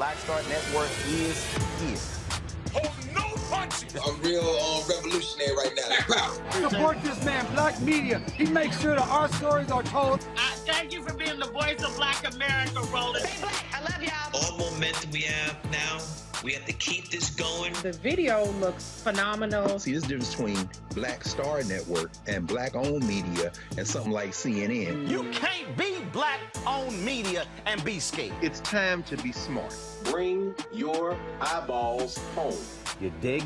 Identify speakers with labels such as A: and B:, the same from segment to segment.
A: Black Star Network is here.
B: Oh, no punches!
C: I'm real revolutionary right now.
D: Support this man, Black Media. He makes sure that our stories are told.
E: Thank you for being the voice of Black America, Roland.
F: Stay black. I love y'all.
G: All momentum we have now, we have to keep this going.
H: The video looks phenomenal.
I: See, there's a difference between Black Star Network and Black-owned media and something like CNN.
A: You can't be Black-owned media and be scared.
I: It's time to be smart.
J: Bring your eyeballs home.
A: You dig?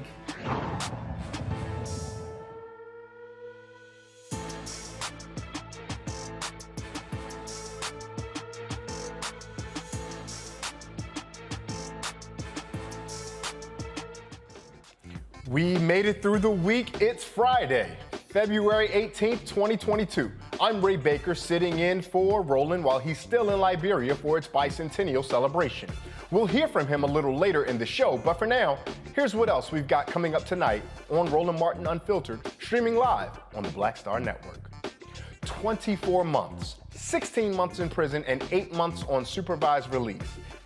K: We made it through the week. It's Friday, February 18th, 2022. I'm Ray Baker, sitting in for Roland while he's still in Liberia for its bicentennial celebration. We'll hear from him a little later in the show, but for now, here's what else we've got coming up tonight on Roland Martin Unfiltered, streaming live on the Black Star Network. 24 months, 16 months in prison, and 8 months on supervised release.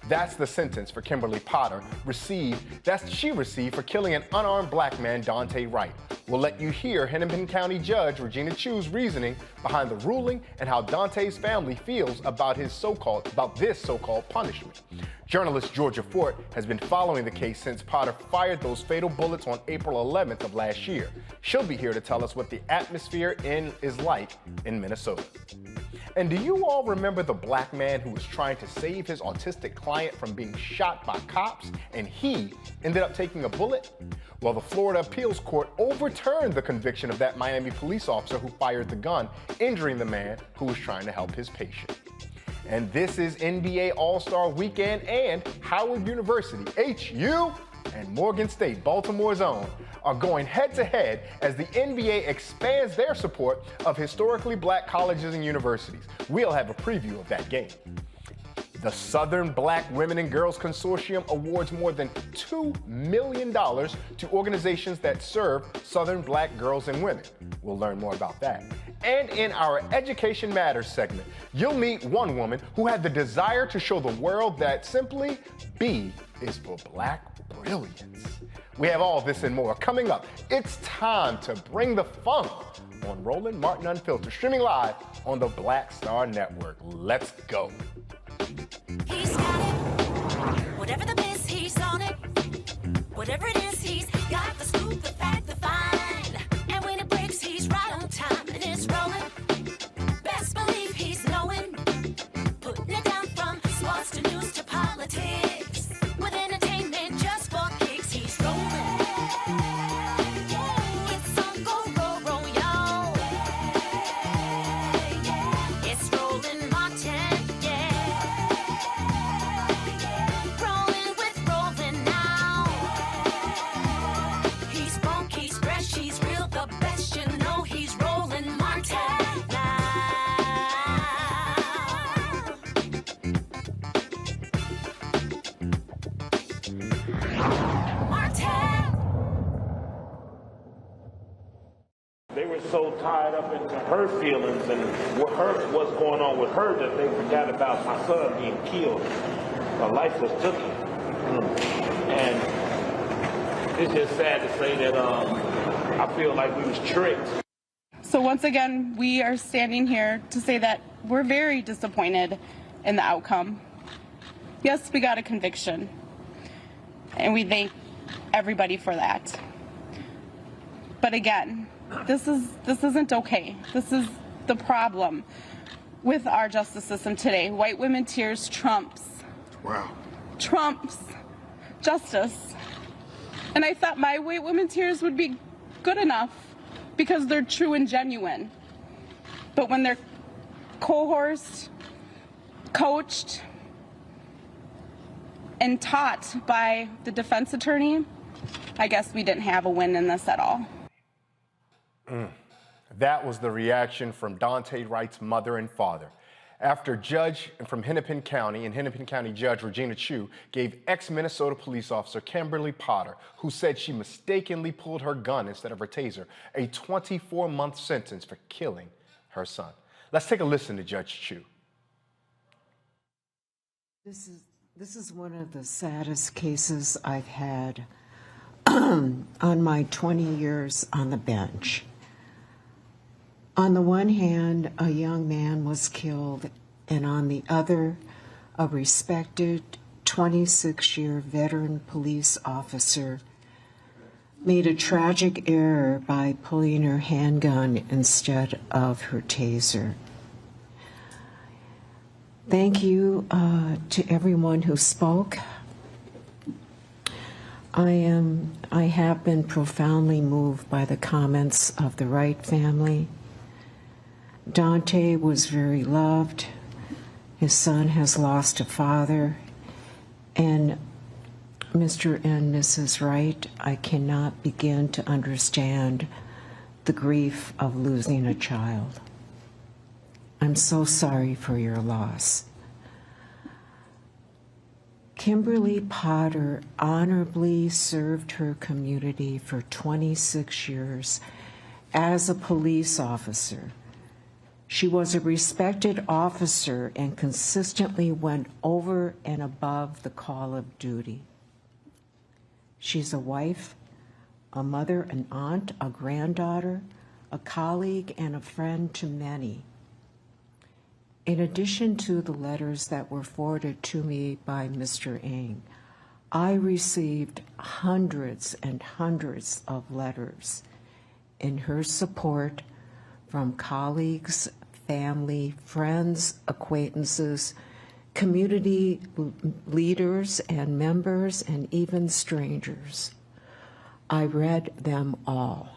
K: That's the sentence for Kimberly Potter she received for killing an unarmed black man, Daunte Wright. We'll let you hear Hennepin County Judge Regina Chu's reasoning behind the ruling and how Daunte's family feels about this so-called punishment. Journalist Georgia Fort has been following the case since Potter fired those fatal bullets on April 11th of last year. She'll be here to tell us what the atmosphere is like in Minnesota. And do you all remember the black man who was trying to save his autistic client from being shot by cops and he ended up taking a bullet? Well, the Florida Appeals Court overturned the conviction of that Miami police officer who fired the gun, injuring the man who was trying to help his patient. And this is NBA All-Star Weekend, and Howard University, HU, and Morgan State, Baltimore's own, are going head-to-head as the NBA expands their support of historically black colleges and universities. We'll have a preview of that game. The Southern Black Women and Girls Consortium awards more than $2 million to organizations that serve Southern black girls and women. We'll learn more about that. And in our Education Matters segment, you'll meet one woman who had the desire to show the world that simply B is for Black Brilliance. We have all this and more coming up. It's time to bring the funk on Roland Martin Unfiltered, streaming live on the Black Star Network. Let's go.
L: He's got it. Whatever the biz, he's on it. Whatever it is, he's got the scoop, the fact, the find. And when it breaks, he's right on time and it's rolling. Best believe he's knowing. Putting it down from sports to news to politics. With entertainment just for kicks, he's rolling. It's on go, roll, y'all. It's Roland Martin, rolling with Roland now. He's funk, he's fresh, he's real, the best, you know he's Roland Martin now.
M: They were so tied up into her feelings and what's going on with her that they forgot about my son being killed. Her life was taken. And it's just sad to say that I feel like we was tricked.
N: So once again, we are standing here to say that we're very disappointed in the outcome. Yes, we got a conviction, and we thank everybody for that. But again, this isn't okay. This is the problem with our justice system today. White women tears trumps.
I: Wow.
N: Trumps justice. And I thought my white women tears would be good enough because they're true and genuine. But when they're coerced, coached, and taught by the defense attorney, I guess we didn't have a win in this at all.
K: That was the reaction from Daunte Wright's mother and father. After Judge from Hennepin County and Hennepin County Judge Regina Chu gave ex-Minnesota police officer Kimberly Potter, who said she mistakenly pulled her gun instead of her taser, a 24-month sentence for killing her son. Let's take a listen to Judge Chu.
O: This is
F: This is one of the saddest cases I've had on my 20 years on the bench. On the one hand, a young man was killed, and on the other, a respected 26-year veteran police officer made a tragic error by pulling her handgun instead of her taser. Thank you to everyone who spoke. I have been profoundly moved by the comments of the Wright family. Daunte was very loved. His son has lost a father. And Mr. and Mrs. Wright, I cannot begin to understand the grief of losing a child. I'm so sorry for your loss. Kimberly Potter honorably served her community for 26 years as a police officer. She was a respected officer and consistently went over and above the call of duty. She's a wife, a mother, an aunt, a granddaughter, a colleague, and a friend to many. In addition to the letters that were forwarded to me by Mr. Ng, I received hundreds and hundreds of letters in her support from colleagues, family, friends, acquaintances, community leaders and members, and even strangers. I read them all.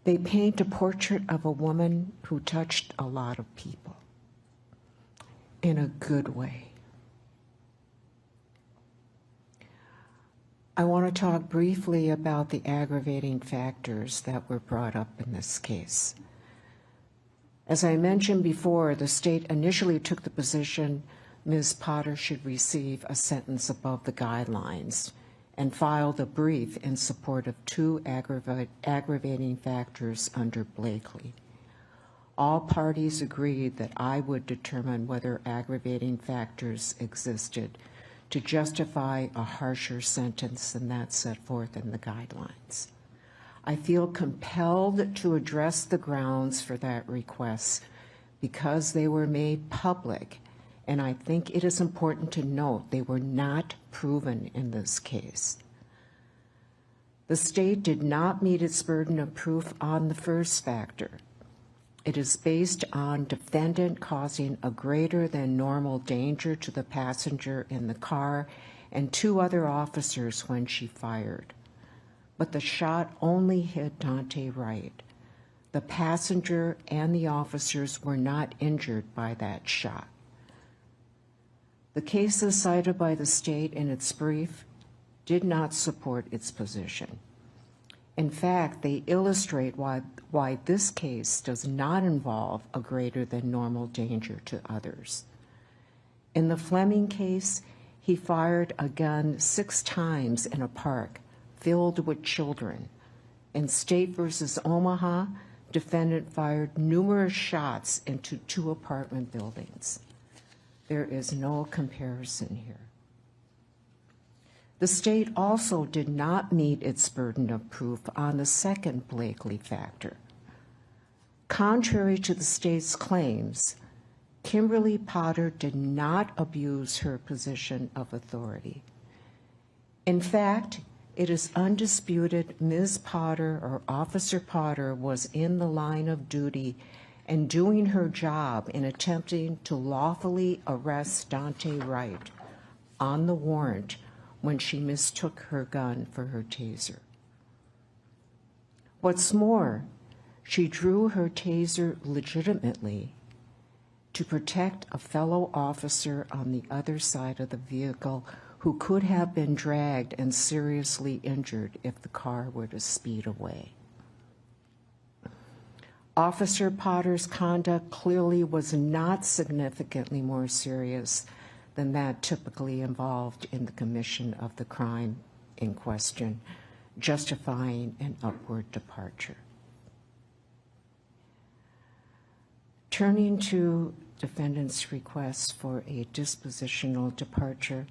F: They paint a portrait of a woman who touched a lot of people in a good way. I want to talk briefly about the aggravating factors that were brought up in this case. As I mentioned before, the state initially took the position Ms. Potter should receive a sentence above the guidelines and filed a brief in support of two aggravating factors under Blakely. All parties agreed that I would determine whether aggravating factors existed to justify a harsher sentence than that set forth in the guidelines. I feel compelled to address the grounds for that request because they were made public, and I think it is important to note they were not proven in this case. The state did not meet its burden of proof on the first factor. It is based on defendant causing a greater than normal danger to the passenger in the car and two other officers when she fired. But the shot only hit Daunte Wright. The passenger and the officers were not injured by that shot. The cases cited by the state in its brief did not support its position. In fact, they illustrate why this case does not involve a greater than normal danger to others. In the Fleming case, he fired a gun 6 times in a park filled with children. In State versus Omaha, defendant fired numerous shots into 2 apartment buildings. There is no comparison here. The state also did not meet its burden of proof on the second Blakely factor. Contrary to the state's claims, Kimberly Potter did not abuse her position of authority. In fact, it is undisputed Ms. Potter or Officer Potter was in the line of duty and doing her job in attempting to lawfully arrest Daunte Wright on the warrant when she mistook her gun for her taser. What's more, she drew her taser legitimately to protect a fellow officer on the other side of the vehicle who could have been dragged and seriously injured if the car were to speed away. Officer Potter's conduct clearly was not significantly more serious than that typically involved in the commission of the crime in question, justifying an upward departure. Turning to defendant's request for a dispositional departure,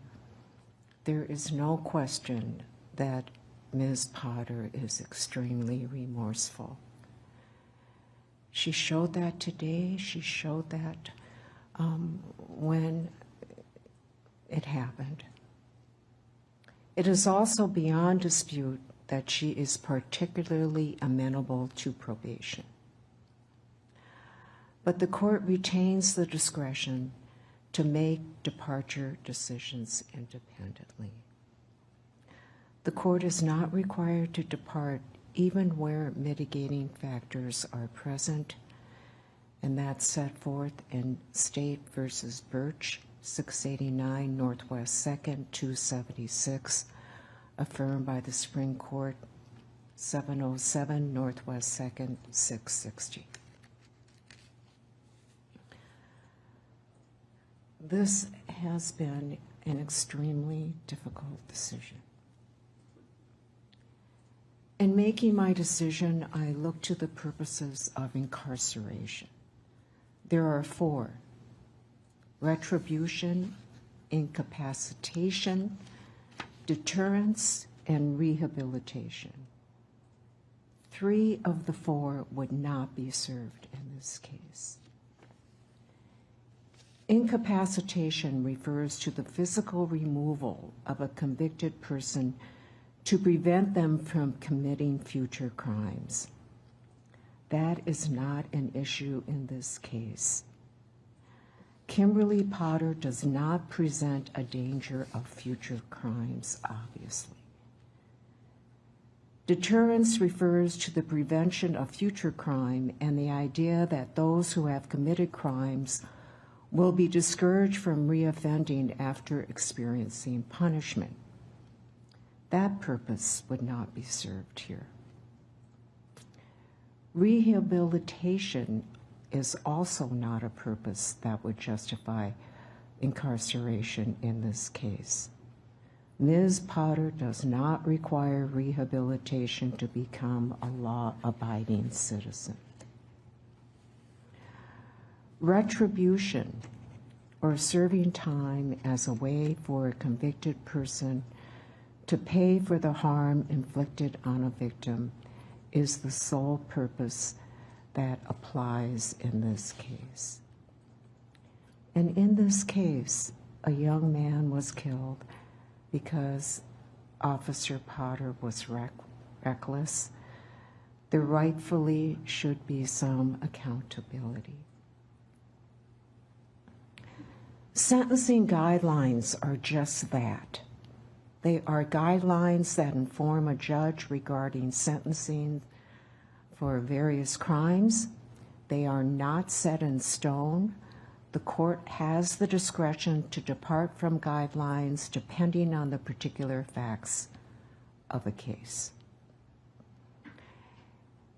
F: there is no question that Ms. Potter is extremely remorseful. She showed that today. She showed that when it happened. It is also beyond dispute that she is particularly amenable to probation. But the court retains the discretion to make departure decisions independently. The court is not required to depart even where mitigating factors are present, and that's set forth in State versus Birch, 689 Northwest 2nd, 276, affirmed by the Supreme Court, 707 Northwest 2nd, 660. This has been an extremely difficult decision. In making my decision, I look to the purposes of incarceration. There are 4: retribution, incapacitation, deterrence, and rehabilitation. 3 of the 4 would not be served in this case. Incapacitation refers to the physical removal of a convicted person to prevent them from committing future crimes. That is not an issue in this case. Kimberly Potter does not present a danger of future crimes, obviously. Deterrence refers to the prevention of future crime and the idea that those who have committed crimes will be discouraged from reoffending after experiencing punishment. That purpose would not be served here. Rehabilitation is also not a purpose that would justify incarceration in this case. Ms. Potter does not require rehabilitation to become a law-abiding citizen. Retribution, or serving time as a way for a convicted person to pay for the harm inflicted on a victim, is the sole purpose that applies in this case. And in this case, a young man was killed because Officer Potter was reckless. There rightfully should be some accountability. Sentencing guidelines are just that. They are guidelines that inform a judge regarding sentencing for various crimes. They are not set in stone. The court has the discretion to depart from guidelines depending on the particular facts of a case.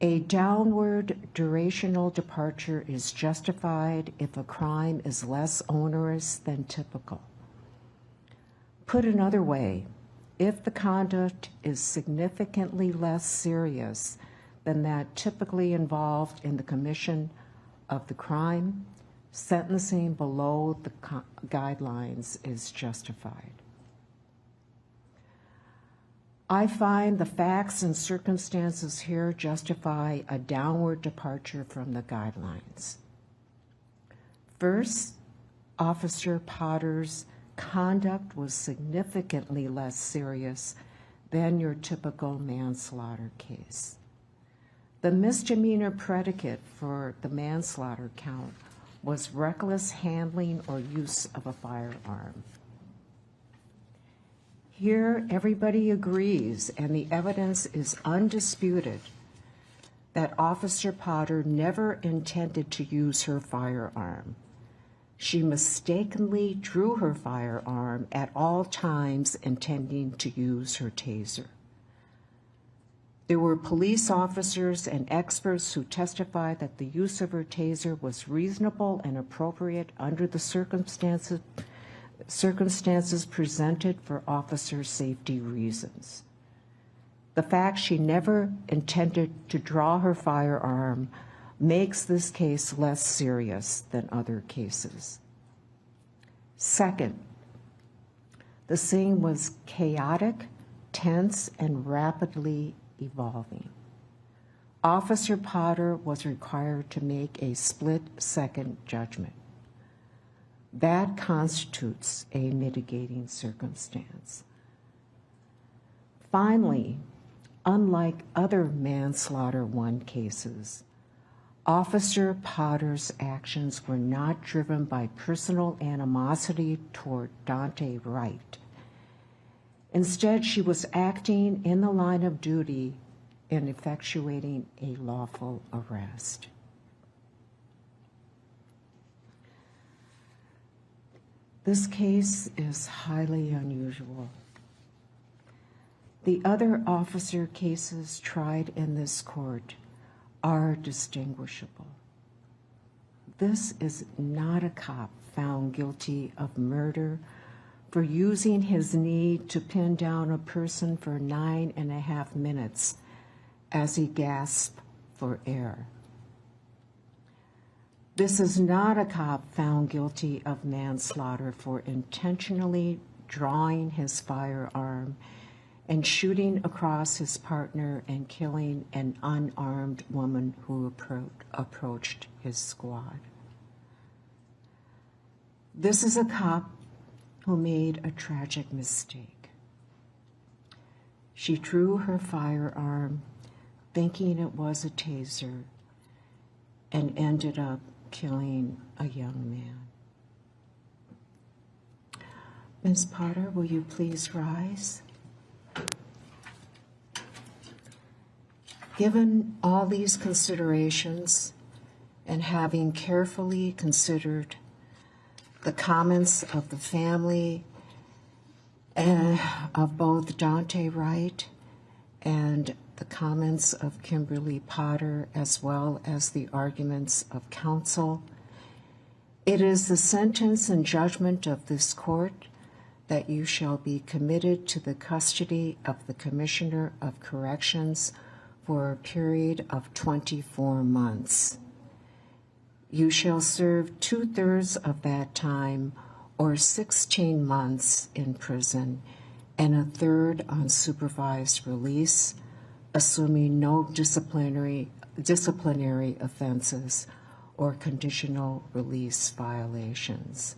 F: A downward durational departure is justified if a crime is less onerous than typical. Put another way, if the conduct is significantly less serious than that typically involved in the commission of the crime, sentencing below the guidelines is justified. I find the facts and circumstances here justify a downward departure from the guidelines. First, Officer Potter's conduct was significantly less serious than your typical manslaughter case. The misdemeanor predicate for the manslaughter count was reckless handling or use of a firearm. Here, everybody agrees, and the evidence is undisputed, that Officer Potter never intended to use her firearm. She mistakenly drew her firearm at all times, intending to use her taser. There were police officers and experts who testified that the use of her taser was reasonable and appropriate under the circumstances presented for officer safety reasons. The fact she never intended to draw her firearm makes this case less serious than other cases. Second, the scene was chaotic, tense, and rapidly evolving. Officer Potter was required to make a split-second judgment. That constitutes a mitigating circumstance. Finally, unlike other manslaughter 1 cases, Officer Potter's actions were not driven by personal animosity toward Daunte Wright. Instead, she was acting in the line of duty in effectuating a lawful arrest. This case is highly unusual. The other officer cases tried in this court are distinguishable. This is not a cop found guilty of murder for using his need to pin down a person for 9.5 minutes as he gasped for air. This is not a cop found guilty of manslaughter for intentionally drawing his firearm and shooting across his partner and killing an unarmed woman who approached his squad. This is a cop who made a tragic mistake. She drew her firearm thinking it was a taser and ended up killing a young man. Ms. Potter, will you please rise? Given all these considerations and having carefully considered the comments of the family of both Daunte Wright and the comments of Kimberly Potter, as well as the arguments of counsel, it is the sentence and judgment of this court that you shall be committed to the custody of the Commissioner of Corrections for a period of 24 months. You shall serve 2/3 of that time, or 16 months in prison, and 1/3 on supervised release, assuming no disciplinary offenses or conditional release violations.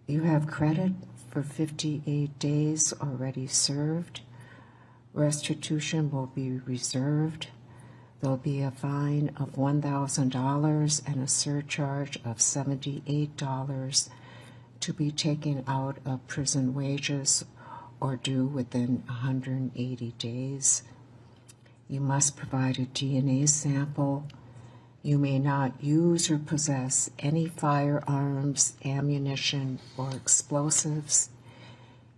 F: You have credit for 58 days already served. Restitution will be reserved. There'll be a fine of $1,000 and a surcharge of $78 to be taken out of prison wages or due within 180 days. You must provide a DNA sample. You may not use or possess any firearms, ammunition, or explosives.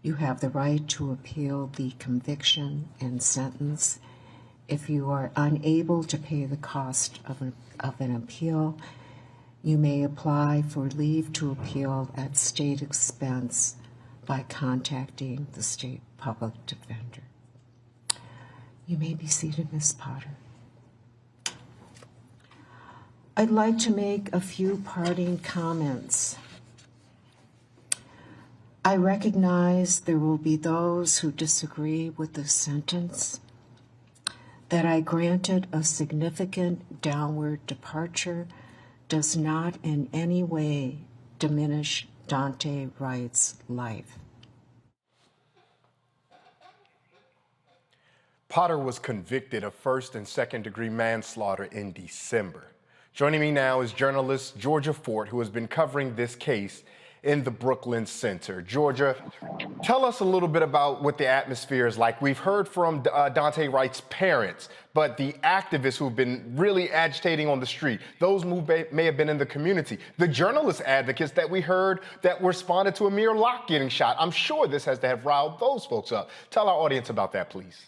F: You have the right to appeal the conviction and sentence. If you are unable to pay the cost of an appeal, you may apply for leave to appeal at state expense by contacting the state public defender. You may be seated, Ms. Potter. I'd like to make a few parting comments. I recognize there will be those who disagree with this sentence, that I granted a significant downward departure does not in any way diminish Daunte Wright's life.
K: Potter was convicted of first and second degree manslaughter in December. Joining me now is journalist Georgia Fort, who has been covering this case in the Brooklyn Center. Georgia, tell us a little bit about what the atmosphere is like. We've heard from Daunte Wright's parents, but the activists who've been really agitating on the street, those who may have been in the community, the journalist advocates that we heard that responded to Amir Locke getting shot. I'm sure this has to have riled those folks up. Tell our audience about that, please.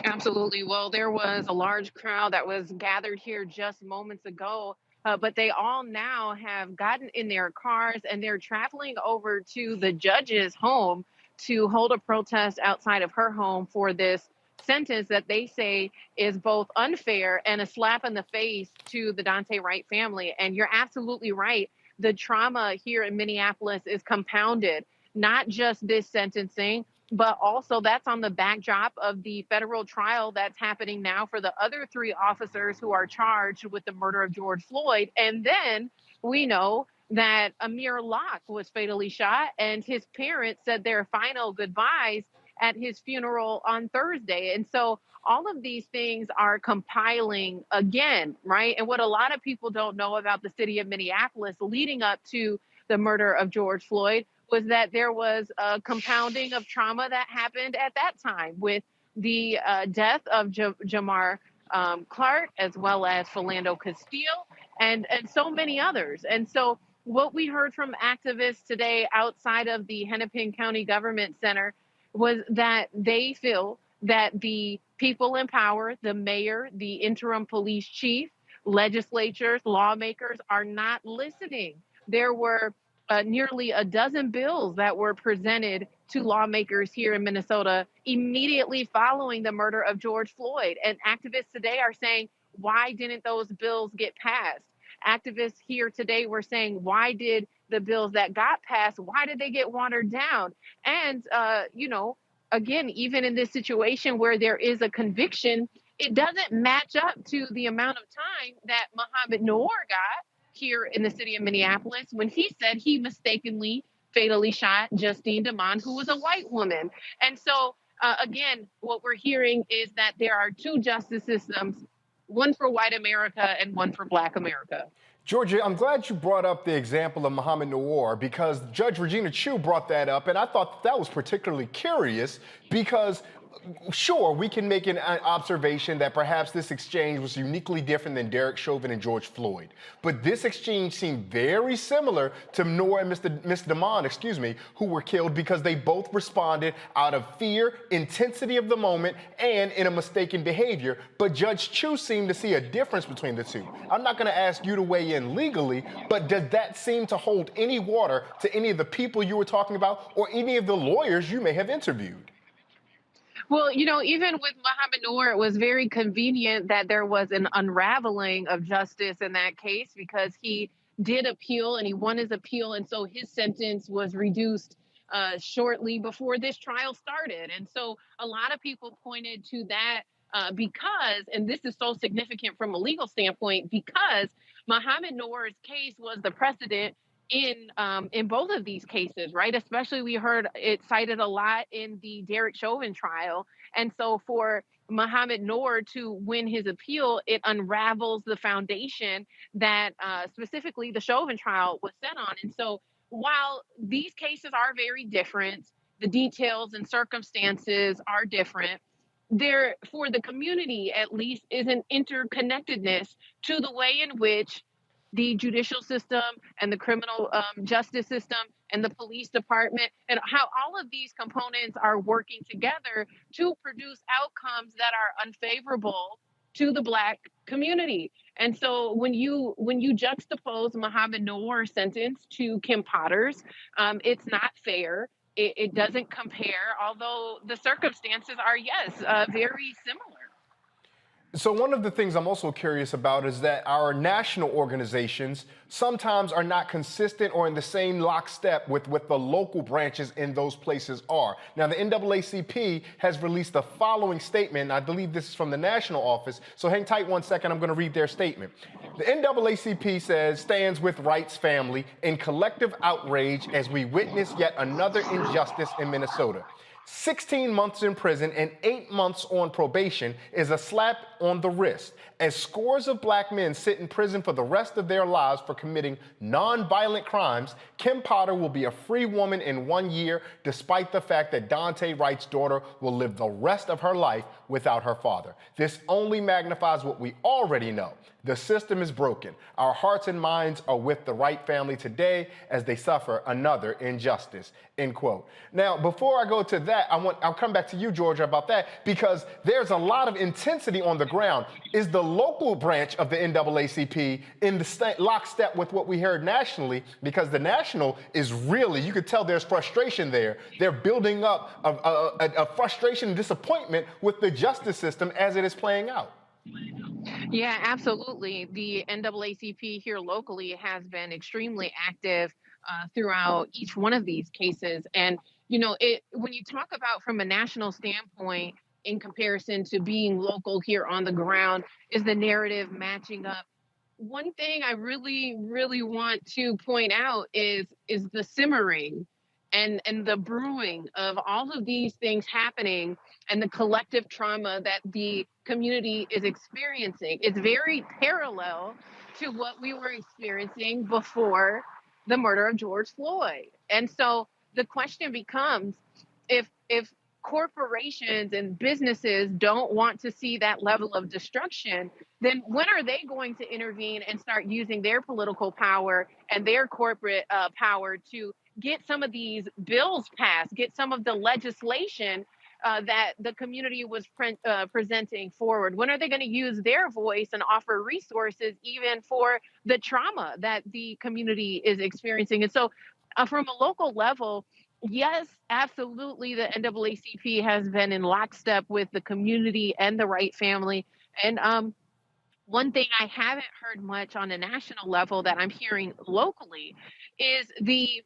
H: Absolutely. Well, there was a large crowd that was gathered here just moments ago, but they all now have gotten in their cars and they're traveling over to the judge's home to hold a protest outside of her home for this sentence that they say is both unfair and a slap in the face to the Daunte Wright family. And you're absolutely right. The trauma here in Minneapolis is compounded, not just this sentencing, but also that's on the backdrop of the federal trial that's happening now for the other 3 officers who are charged with the murder of George Floyd. And then we know that Amir Locke was fatally shot, and his parents said their final goodbyes at his funeral on Thursday. And so all of these things are compiling again, right? And what a lot of people don't know about the city of Minneapolis leading up to the murder of George Floyd was that there was a compounding of trauma that happened at that time with the death of Jamar Clark, as well as Philando Castile, and so many others. And so what we heard from activists today outside of the Hennepin County Government Center was that they feel that the people in power, the mayor, the interim police chief, legislatures, lawmakers are not listening. There were nearly a dozen bills that were presented to lawmakers here in Minnesota immediately following the murder of George Floyd. And activists today are saying, why didn't those bills get passed? Activists here today were saying, why did the bills that got passed, why did they get watered down? And, again, even in this situation where there is a conviction, it doesn't match up to the amount of time that Mohamed Noor got here in the city of Minneapolis when he said he mistakenly fatally shot Justine Damond, who was a white woman. And so, again, what we're hearing is that there are 2 justice systems, one for white America and one for Black America.
K: Georgia, I'm glad you brought up the example of Mohamed Noor because Judge Regina Chu brought that up, and I thought that was particularly curious because sure, we can make an observation that perhaps this exchange was uniquely different than Derek Chauvin and George Floyd. But this exchange seemed very similar to Noor and Miss Damond, who were killed because they both responded out of fear, intensity of the moment, and in a mistaken behavior. But Judge Chu seemed to see a difference between the 2. I'm not going to ask you to weigh in legally, but does that seem to hold any water to any of the people you were talking about or any of the lawyers you may have interviewed?
H: Well, even with Mohamed Noor, it was very convenient that there was an unraveling of justice in that case because he did appeal and he won his appeal. And so his sentence was reduced shortly before this trial started. And so a lot of people pointed to that because, and this is so significant from a legal standpoint, because Mohamed Noor's case was the precedent in both of these cases, right? Especially we heard it cited a lot in the Derek Chauvin trial. And so for Mohamed Noor to win his appeal, it unravels the foundation that specifically the Chauvin trial was set on. And so while these cases are very different, the details and circumstances are different, there, for the community at least, is an interconnectedness to the way in which the judicial system and the criminal justice system and the police department and how all of these components are working together to produce outcomes that are unfavorable to the Black community. And so when you juxtapose Mohamed Noor's sentence to Kim Potter's, it's not fair. It doesn't compare, although the circumstances are, yes, very similar.
K: So one of the things I'm also curious about is that our national organizations sometimes are not consistent or in the same lockstep with what the local branches in those places are. Now, the NAACP has released the following statement. I believe this is from the national office. So hang tight 1 second. I'm going to read their statement. The NAACP stands with Wright's family in collective outrage as we witness yet another injustice in Minnesota. 16 months in prison and 8 months on probation is a slap on the wrist as scores of Black men sit in prison for the rest of their lives for committing non-violent crimes. Kim Potter will be a free woman in 1 year, despite the fact that Daunte Wright's daughter will live the rest of her life without her father. This only magnifies what we already know, The system is broken. Our hearts and minds are with the Wright family today as they suffer another injustice, end quote. Now, before I go to that, I'll come back to you, Georgia, about that, because there's a lot of intensity on the ground. Is the local branch of the NAACP in the lockstep with what we heard nationally? Because the national is really, you could tell there's frustration there. They're building up a frustration and disappointment with the justice system as it is playing out.
H: Yeah, absolutely. The NAACP here locally has been extremely active throughout each one of these cases. And, when you talk about from a national standpoint in comparison to being local here on the ground, is the narrative matching up? One thing I really, really want to point out is the simmering and the brewing of all of these things happening and the collective trauma that the community is experiencing. It's very parallel to what we were experiencing before the murder of George Floyd. And so the question becomes, if corporations and businesses don't want to see that level of destruction, then when are they going to intervene and start using their political power and their corporate power to get some of these bills passed, get some of the legislation that the community was presenting forward? When are they going to use their voice and offer resources even for the trauma that the community is experiencing? And so from a local level, yes, absolutely, the NAACP has been in lockstep with the community and the Wright family. And one thing I haven't heard much on a national level that I'm hearing locally is the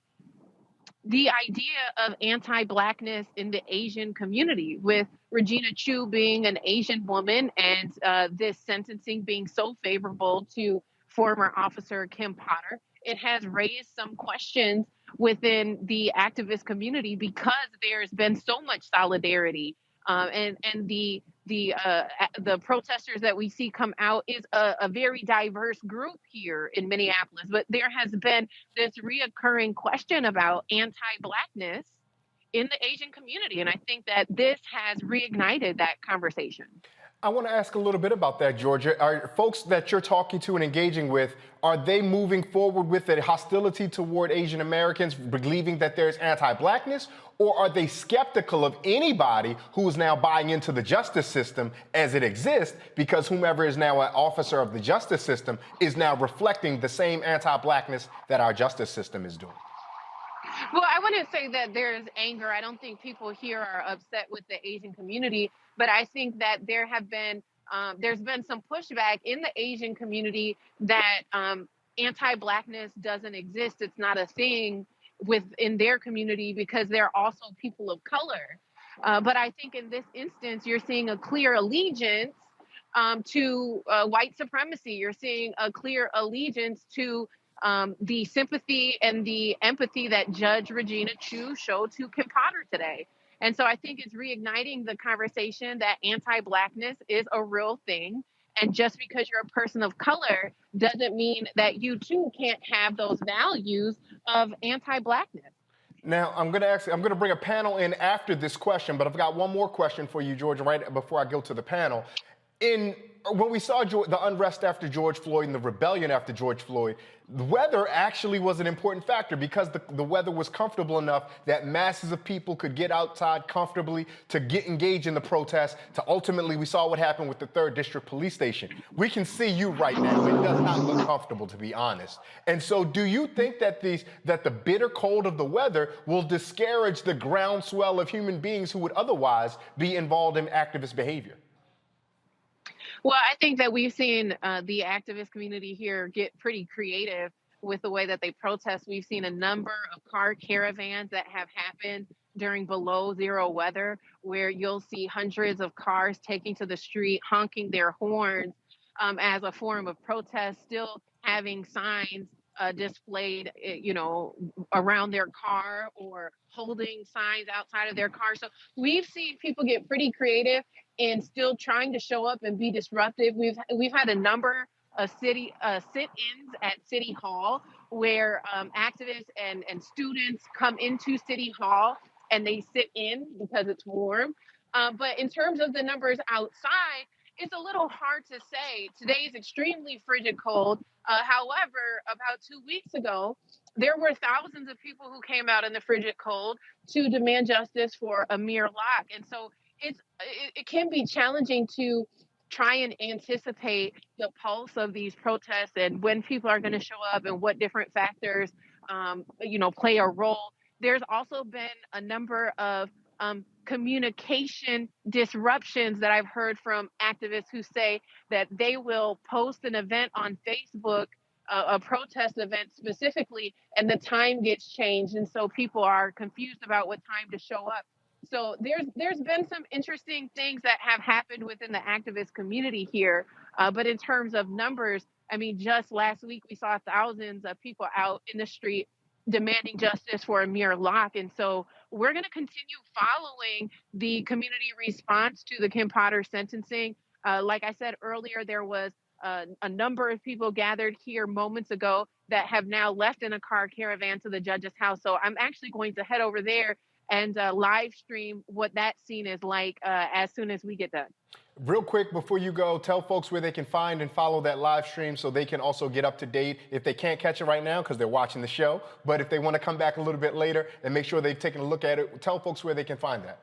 H: idea of anti-Blackness in the Asian community, with Regina Chu being an Asian woman and this sentencing being so favorable to former officer Kim Potter. It has raised some questions within the activist community because there's been so much solidarity, and the protesters that we see come out is a very diverse group here in Minneapolis. But there has been this reoccurring question about anti-Blackness in the Asian community, and I think that this has reignited that conversation.
K: I want to ask a little bit about that, Georgia. Are folks that you're talking to and engaging with, are they moving forward with a hostility toward Asian Americans, believing that there's anti-Blackness, or are they skeptical of anybody who is now buying into the justice system as it exists, because whomever is now an officer of the justice system is now reflecting the same anti-Blackness that our justice system is doing?
H: Well, I wouldn't say that there's anger. I don't think people here are upset with the Asian community, but I think that there's been some pushback in the Asian community that anti-Blackness doesn't exist. It's not a thing within their community because they're also people of color. But I think in this instance, you're seeing a clear allegiance to white supremacy. You're seeing a clear allegiance to the sympathy and the empathy that Judge Regina Chu showed to Kim Potter today. And so I think it's reigniting the conversation that anti-Blackness is a real thing. And just because you're a person of color doesn't mean that you too can't have those values of anti-Blackness.
K: Now, I'm going to bring a panel in after this question, but I've got one more question for you, Georgia, right before I go to the panel. When we saw the unrest after George Floyd and the rebellion after George Floyd, the weather actually was an important factor because the weather was comfortable enough that masses of people could get outside comfortably to get engaged in the protests. To ultimately, we saw what happened with the 3rd District Police Station. We can see you right now. It does not look comfortable, to be honest. And so do you think that the bitter cold of the weather will discourage the groundswell of human beings who would otherwise be involved in activist behavior?
H: Well, I think that we've seen the activist community here get pretty creative with the way that they protest. We've seen a number of car caravans that have happened during below zero weather, where you'll see hundreds of cars taking to the street, honking their horns as a form of protest, still having signs displayed, around their car or holding signs outside of their car. So we've seen people get pretty creative and still trying to show up and be disruptive. We've had a number of sit-ins at City Hall where activists and students come into City Hall and they sit in because it's warm. But in terms of the numbers outside, it's a little hard to say. Today is extremely frigid cold. However, about 2 weeks ago, there were thousands of people who came out in the frigid cold to demand justice for Amir Locke. And so it can be challenging to try and anticipate the pulse of these protests and when people are going to show up and what different factors, play a role. There's also been a number of communication disruptions that I've heard from activists who say that they will post an event on Facebook, a protest event specifically, and the time gets changed. And so people are confused about what time to show up. So there's been some interesting things that have happened within the activist community here. But in terms of numbers, I mean, just last week we saw thousands of people out in the street demanding justice for Amir Locke. And so we're going to continue following the community response to the Kim Potter sentencing. Like I said earlier, there was a number of people gathered here moments ago that have now left in a car caravan to the judge's house. So I'm actually going to head over there and live stream what that scene is like as soon as we get done.
K: Real quick, before you go, tell folks where they can find and follow that live stream so they can also get up to date if they can't catch it right now because they're watching the show. But if they want to come back a little bit later and make sure they've taken a look at it, tell folks where they can find that.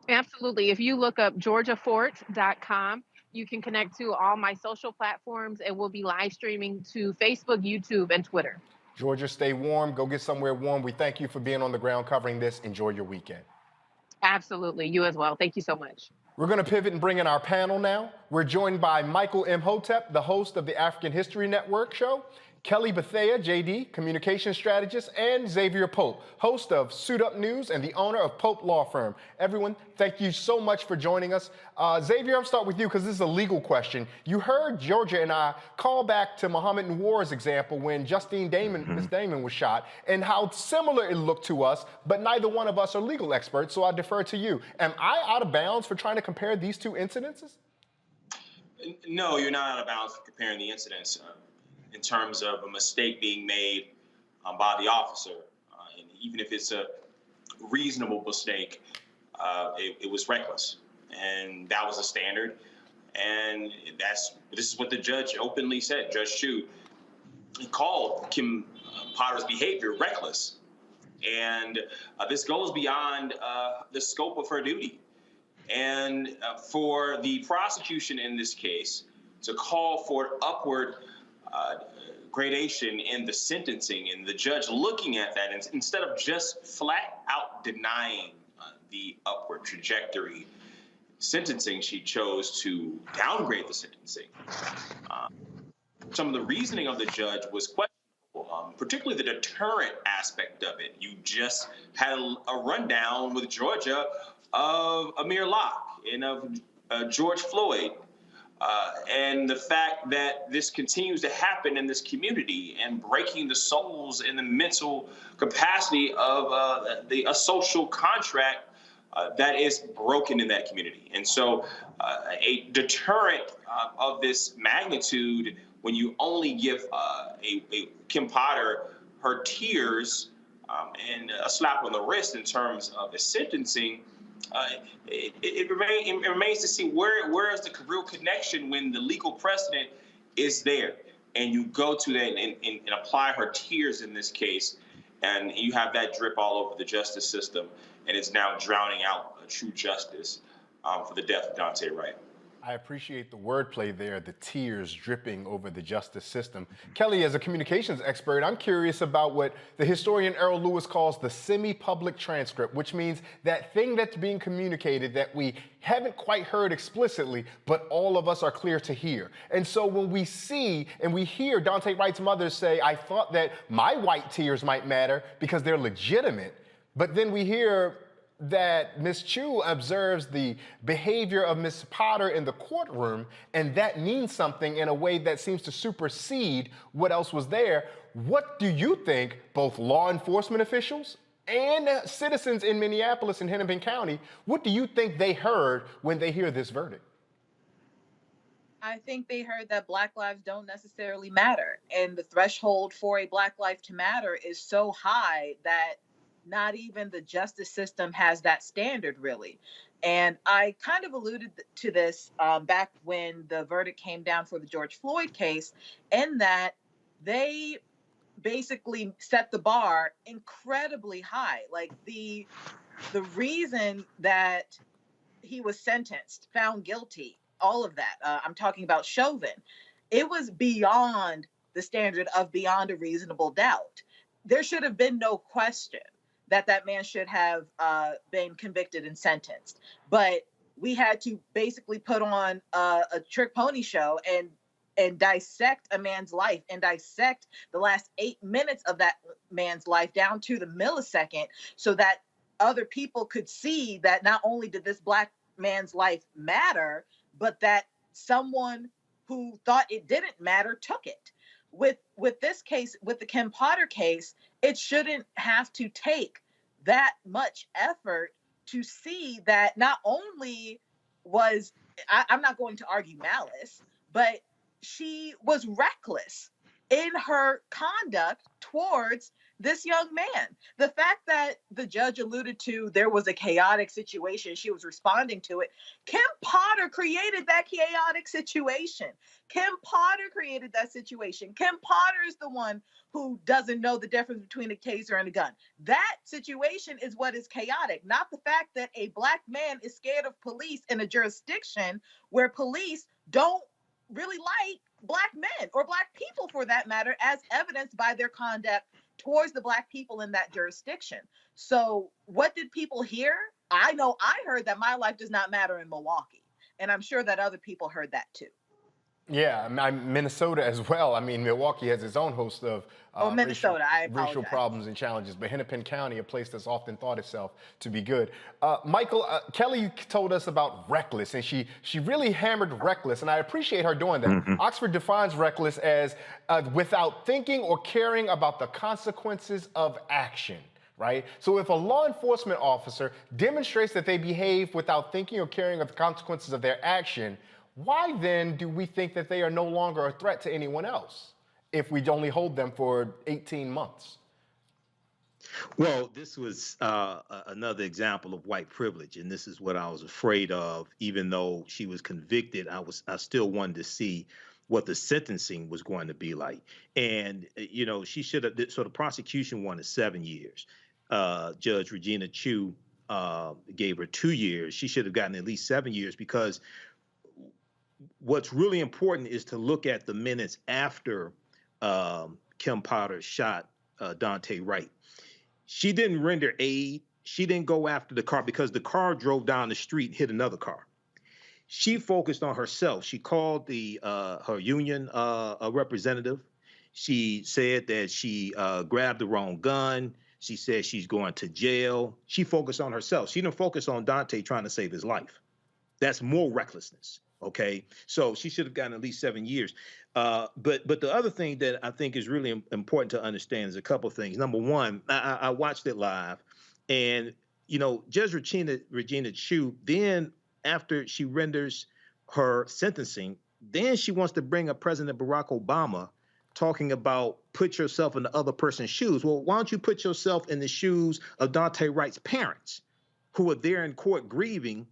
H: Absolutely. If you look up georgiafort.com, you can connect to all my social platforms, and we'll be live streaming to Facebook, YouTube, and Twitter.
K: Georgia, stay warm. Go get somewhere warm. We thank you for being on the ground covering this. Enjoy your weekend.
H: Absolutely. You as well. Thank you so much.
K: We're going to pivot and bring in our panel now. We're joined by Michael Imhotep, the host of the African History Network show, Kelly Bethea, JD, communication strategist, and Xavier Pope, host of Suit Up News and the owner of Pope Law Firm. Everyone, thank you so much for joining us. Xavier, I'll start with you because this is a legal question. You heard Georgia and I call back to Muhammad Noor's example when Justine Damon, Miss Damon was shot, and how similar it looked to us, but neither one of us are legal experts, so I defer to you. Am I out of bounds for trying to compare these two incidences?
O: No, you're not out of bounds for comparing the incidents. In terms of a mistake being made by the officer. And even if it's a reasonable mistake, it was reckless. And that was the standard. And this is what the judge openly said. Judge Chu called Kim Potter's behavior reckless. And this goes beyond the scope of her duty. And for the prosecution in this case to call for upward gradation in the sentencing and the judge looking at that and instead of just flat out denying the upward trajectory sentencing, she chose to downgrade the sentencing. Some of the reasoning of the judge was questionable, particularly the deterrent aspect of it. You just had a rundown with Georgia of Amir Locke and of George Floyd. And the fact that this continues to happen in this community and breaking the souls and the mental capacity of a social contract that is broken in that community. And so a deterrent of this magnitude, when you only give a Kim Potter her tears and a slap on the wrist in terms of the sentencing, it remains to see where is the real connection when the legal precedent is there, and you go to that and apply her tears in this case, and you have that drip all over the justice system, and it's now drowning out a true justice for the death of Daunte Wright.
K: I appreciate the wordplay there, the tears dripping over the justice system. Kelly, as a communications expert, I'm curious about what the historian Errol Lewis calls the semi-public transcript, which means that thing that's being communicated that we haven't quite heard explicitly, but all of us are clear to hear. And so when we see and we hear Daunte Wright's mother say, I thought that my white tears might matter because they're legitimate, but then we hear that Ms. Chu observes the behavior of Ms. Potter in the courtroom, and that means something in a way that seems to supersede what else was there. What do you think both law enforcement officials and citizens in Minneapolis and Hennepin County, what do you think they heard when they hear this verdict?
P: I think they heard that Black lives don't necessarily matter, and the threshold for a Black life to matter is so high that not even the justice system has that standard, really. And I kind of alluded to this back when the verdict came down for the George Floyd case, in that they basically set the bar incredibly high. Like the reason that he was sentenced, found guilty, all of that, I'm talking about Chauvin, it was beyond the standard of beyond a reasonable doubt. There should have been no question that that man should have been convicted and sentenced. But we had to basically put on a trick pony show and dissect a man's life and dissect the last 8 minutes of that man's life down to the millisecond, so that other people could see that not only did this Black man's life matter, but that someone who thought it didn't matter took it. With this case, with the Kim Potter case, it shouldn't have to take that much effort to see that not only was, I'm not going to argue malice, but she was reckless in her conduct towards this young man. The fact that the judge alluded to there was a chaotic situation, she was responding to it. Kim Potter created that chaotic situation. Kim Potter created that situation. Kim Potter is the one who doesn't know the difference between a taser and a gun. That situation is what is chaotic, not the fact that a Black man is scared of police in a jurisdiction where police don't really like Black men or Black people, for that matter, as evidenced by their conduct towards the Black people in that jurisdiction. So what did people hear? I know I heard that my life does not matter in Milwaukee, and I'm sure that other people heard that too.
K: Yeah, Minnesota as well. I mean, Milwaukee has its own host of
P: Minnesota,
K: racial problems and challenges, but Hennepin County, a place that's often thought itself to be good. Michael, Kelly told us about reckless, and she really hammered reckless, and I appreciate her doing that. Mm-hmm. Oxford defines reckless as without thinking or caring about the consequences of action. Right? So if a law enforcement officer demonstrates that they behave without thinking or caring of the consequences of their action, why then do we think that they are no longer a threat to anyone else if we only hold them for 18 months?
Q: Well, this was another example of white privilege, and this is what I was afraid of. Even though she was convicted, I still wanted to see what the sentencing was going to be like. And, you know, she should have, so the prosecution wanted 7 years. Judge Regina Chu gave her 2 years. She should have gotten at least 7 years, because what's really important is to look at the minutes after Kim Potter shot Daunte Wright. She didn't render aid. She didn't go after the car because the car drove down the street and hit another car. She focused on herself. She called her union representative. She said that she grabbed the wrong gun. She said she's going to jail. She focused on herself. She didn't focus on Daunte trying to save his life. That's more recklessness. Okay, so she should have gotten at least 7 years. But the other thing that I think is really important to understand is a couple of things. Number one, I watched it live, and you know, Judge Regina Chu, then after she renders her sentencing, then she wants to bring up President Barack Obama, talking about put yourself in the other person's shoes. Well, why don't you put yourself in the shoes of Daunte Wright's parents, who are there in court grieving,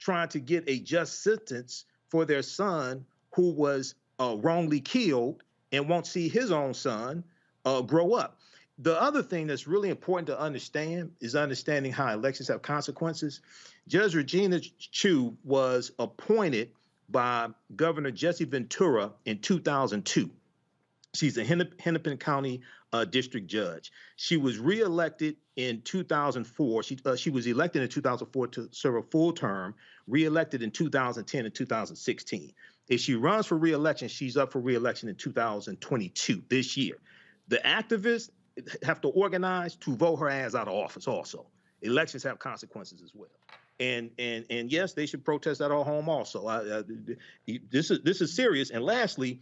Q: trying to get a just sentence for their son who was wrongly killed and won't see his own son grow up. The other thing that's really important to understand is understanding how elections have consequences. Judge Regina Chu was appointed by Governor Jesse Ventura in 2002. She's a Hennepin County district judge. She was reelected in 2004. She was elected in 2004 to serve a full term, reelected in 2010 and 2016. If she runs for reelection, she's up for reelection in 2022, this year. The activists have to organize to vote her ass out of office also. Elections have consequences as well. And yes, they should protest at our home also. This is serious. And lastly,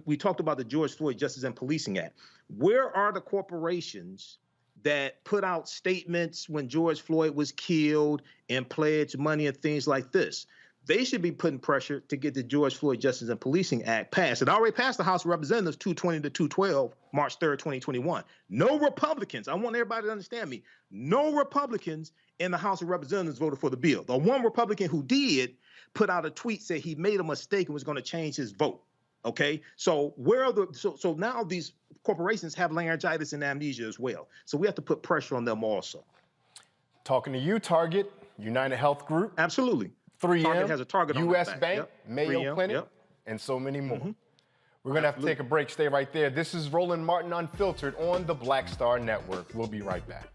Q: we talked about the George Floyd Justice and Policing Act. Where are the corporations that put out statements when George Floyd was killed and pledged money and things like this? they should be putting pressure to get the George Floyd Justice and Policing Act passed. It already passed the House of Representatives 220 to 212, March 3rd, 2021. No Republicans, I want everybody to understand me, no Republicans in the House of Representatives voted for the bill. The one Republican who did put out a tweet, said he made a mistake and was going to change his vote. Okay, so so now these corporations have laryngitis and amnesia as well. So we have to put pressure on them also.
K: Talking to you, Target, United Health Group.
Q: Absolutely.
K: 3M,
Q: Target has a target on
K: U.S.
Q: their back.
K: Bank,
Q: Yep.
K: Mayo
Q: 3M,
K: Clinic,
Q: yep.
K: and so many more. We're going to have to take a break. Stay right there. This is Roland Martin Unfiltered on the Black Star Network. We'll be right back.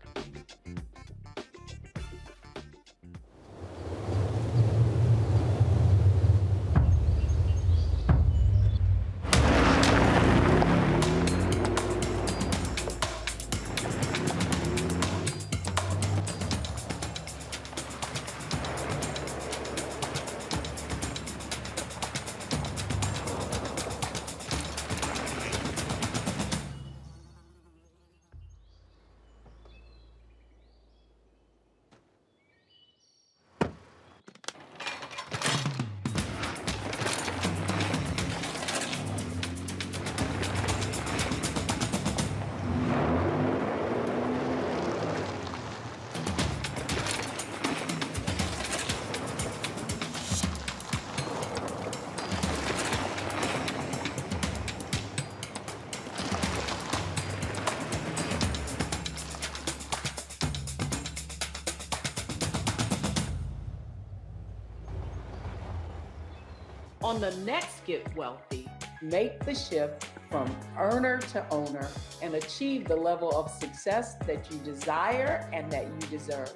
R: On the next Get Wealthy, make the shift from earner to owner and achieve the level of success that you desire and that you deserve.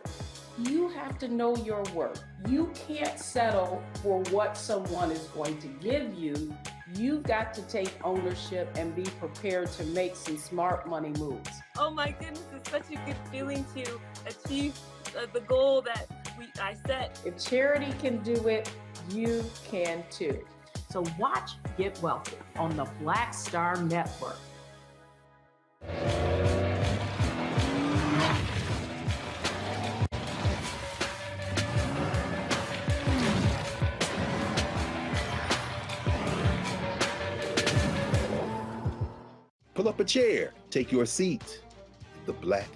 R: You have to know your worth. You can't settle for what someone is going to give you. You've got to take ownership and be prepared to make some smart money moves.
S: Oh my goodness, it's such a good feeling to achieve the goal that I set.
R: If charity can do it, you can too.
T: So watch Get Wealthy on the Black Star Network.
U: Pull up a chair, take your seat. The Black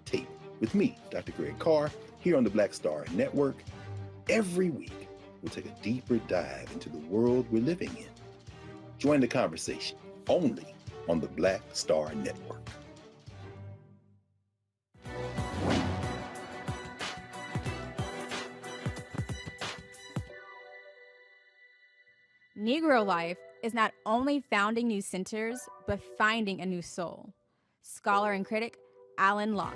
U: Tape with me, Dr. Greg Carr, here on the Black Star Network. Every week, we'll take a deeper dive into the world we're living in. Join the conversation only on the Black Star Network.
V: Negro life is not only founding new centers, but finding a new soul. Scholar and critic Alan Locke.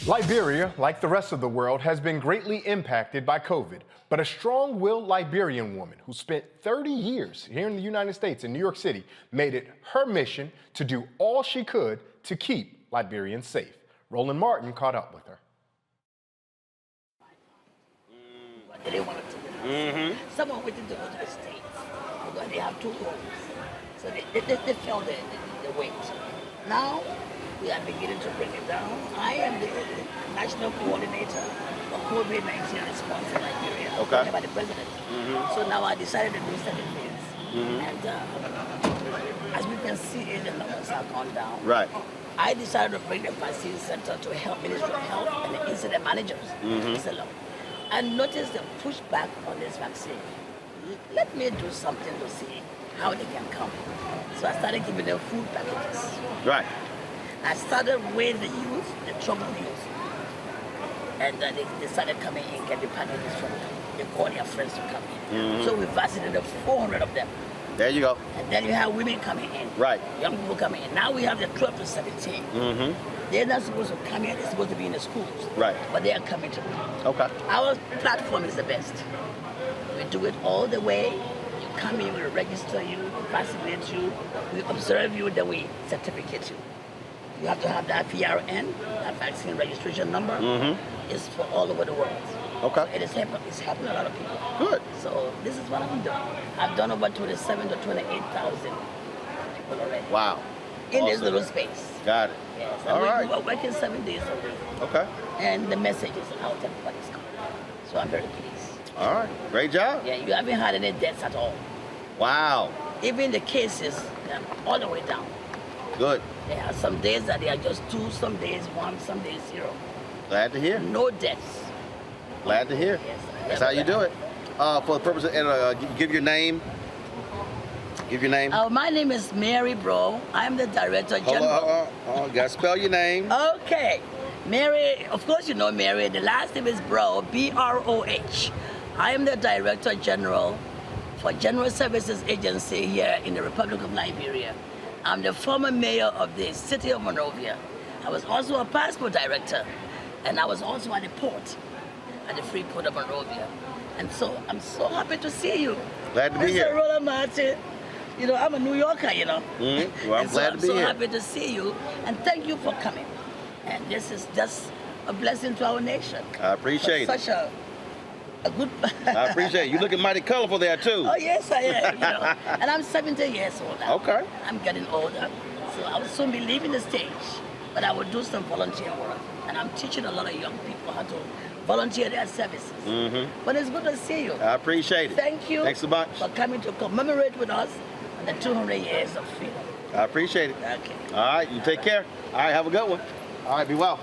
K: Liberia, like the rest of the world, has been greatly impacted by COVID, but a strong-willed Liberian woman who spent 30 years here in the United States, in New York City, made it her mission to do all she could to keep Liberians safe. Roland Martin caught up with her.
W: What they wanted to do. Someone went to go to the States because they have 2 homes. So they felt the weight. Now, we are beginning to bring it down. I am the national coordinator for COVID-19 response in Liberia, by the president. So now I decided to do 7 things. And as we can see, the numbers have gone down.
A: Right.
W: I decided to bring the vaccine center to help Ministry of Health and the incident managers. And notice the pushback on this vaccine. Let me do something to see how they can come. So I started giving them food packages.
A: Right.
W: I started with the youth, the troubled youth. And they started coming in, get the packages from them. They call their friends to come in. So we vaccinated 400 of them.
A: There you go.
W: And then you have women coming in.
A: Right.
W: Young people coming in. Now we have the 12 to 17. They're not supposed to come here, they're supposed to be in the schools.
A: Right.
W: But they are coming to.
A: Okay.
W: Our platform is the best. We do it all the way. You come in, we register you, we vaccinate you, we observe you, then we certificate you. You have to have that PRN, that vaccine registration number is for all over the world.
A: Okay.
W: It is helping a lot of people.
A: Good.
W: So this is what I'm doing. I've done over 27 to 28,000 people already.
A: Wow.
W: In this
A: Awesome.
W: little space.
A: Got it.
W: Yes.
A: All right.
W: We're working 7 days a week.
A: Okay.
W: And the message is out, everybody's coming. So I'm very pleased.
A: All right. Great job.
W: Yeah, you haven't had any deaths at all.
A: Wow.
W: Even the cases, they're all the way down.
A: Good.
W: There are some days that they are just 2, some days 1, some days 0.
A: Glad to hear.
W: No deaths.
A: Glad to hear.
W: Yes.
A: That's how you do it. For the purpose of, give your name. Give your name.
W: My name is Mary Bro. I'm the Director General.
A: Hold on. You gotta spell your name.
W: Okay. Mary, of course you know Mary. The last name is Bro, B-R-O-H. I am the Director General for General Services Agency here in the Republic of Liberia. I'm the former mayor of the city of Monrovia. I was also a passport director, and I was also at the port, at the free port of Monrovia. And so I'm so happy to see you.
A: Glad to be here.
W: Mr. Roland Martin. You know, I'm a New Yorker, you know.
A: Well, I'm glad to be
W: here. I'm so
A: here.
W: happy to see you, and thank you for coming. And this is just a blessing to our nation.
A: I appreciate it.
W: Such a good...
A: I appreciate it. You looking mighty colorful there, too.
W: Oh, yes, I am, you know. And I'm 70 years old now.
A: Okay.
W: I'm getting older, so I will soon be leaving the stage. But I will do some volunteer work. And I'm teaching a lot of young people how to volunteer their services. But it's good to see you.
A: I appreciate it.
W: Thank you.
A: Thanks a bunch.
W: For coming to commemorate with us on the 200 years of freedom.
A: I appreciate it.
W: Okay.
A: All right, you take care. All right, have a good one. All right, be well.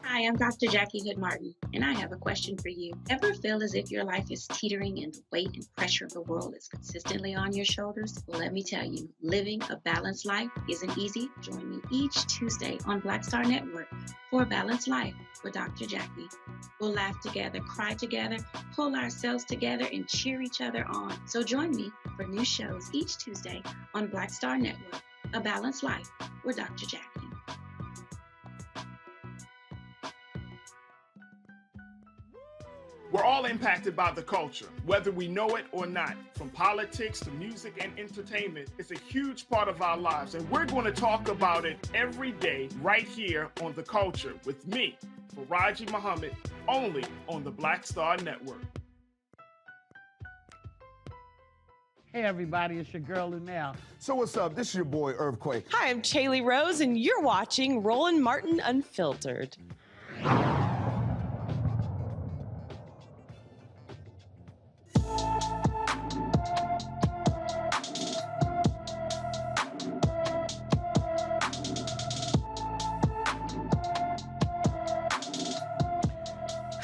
B: Hi, I'm Dr. Jackie Hood Martin, and I have a question for you. Ever feel as if your life is teetering and the weight and pressure of the world is consistently on your shoulders? Well, let me tell you, living a balanced life isn't easy. Join me each Tuesday on Black Star Network for a Balanced Life with Dr. Jackie. We'll laugh together, cry together, pull ourselves together, and cheer each other on. So join me for new shows each Tuesday on Black Star Network, A Balanced Life with Dr. Jackie.
M: We're all impacted by the culture, whether we know it or not. From politics to music and entertainment, it's a huge part of our lives, and we're going to talk about it every day right here on The Culture with me, Faraji Muhammad, only on the Black Star Network.
C: Hey everybody, it's your girl Lunel.
D: So what's up? This is your boy Earthquake.
X: Hi, I'm Chaley Rose, and you're watching Roland Martin Unfiltered.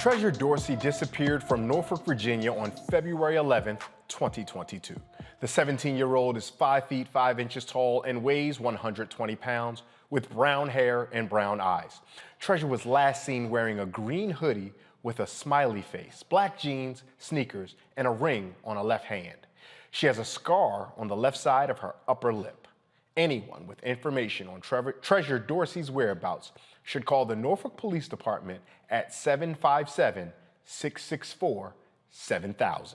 K: Treasure Dorsey disappeared from Norfolk, Virginia on February 11th, 2022. The 17-year-old is 5 feet 5 inches tall and weighs 120 pounds with brown hair and brown eyes. Treasure was last seen wearing a green hoodie with a smiley face, black jeans, sneakers, and a ring on her left hand. She has a scar on the left side of her upper lip. Anyone with information on Treasure Dorsey's whereabouts should call the Norfolk Police Department at 757-664-7000.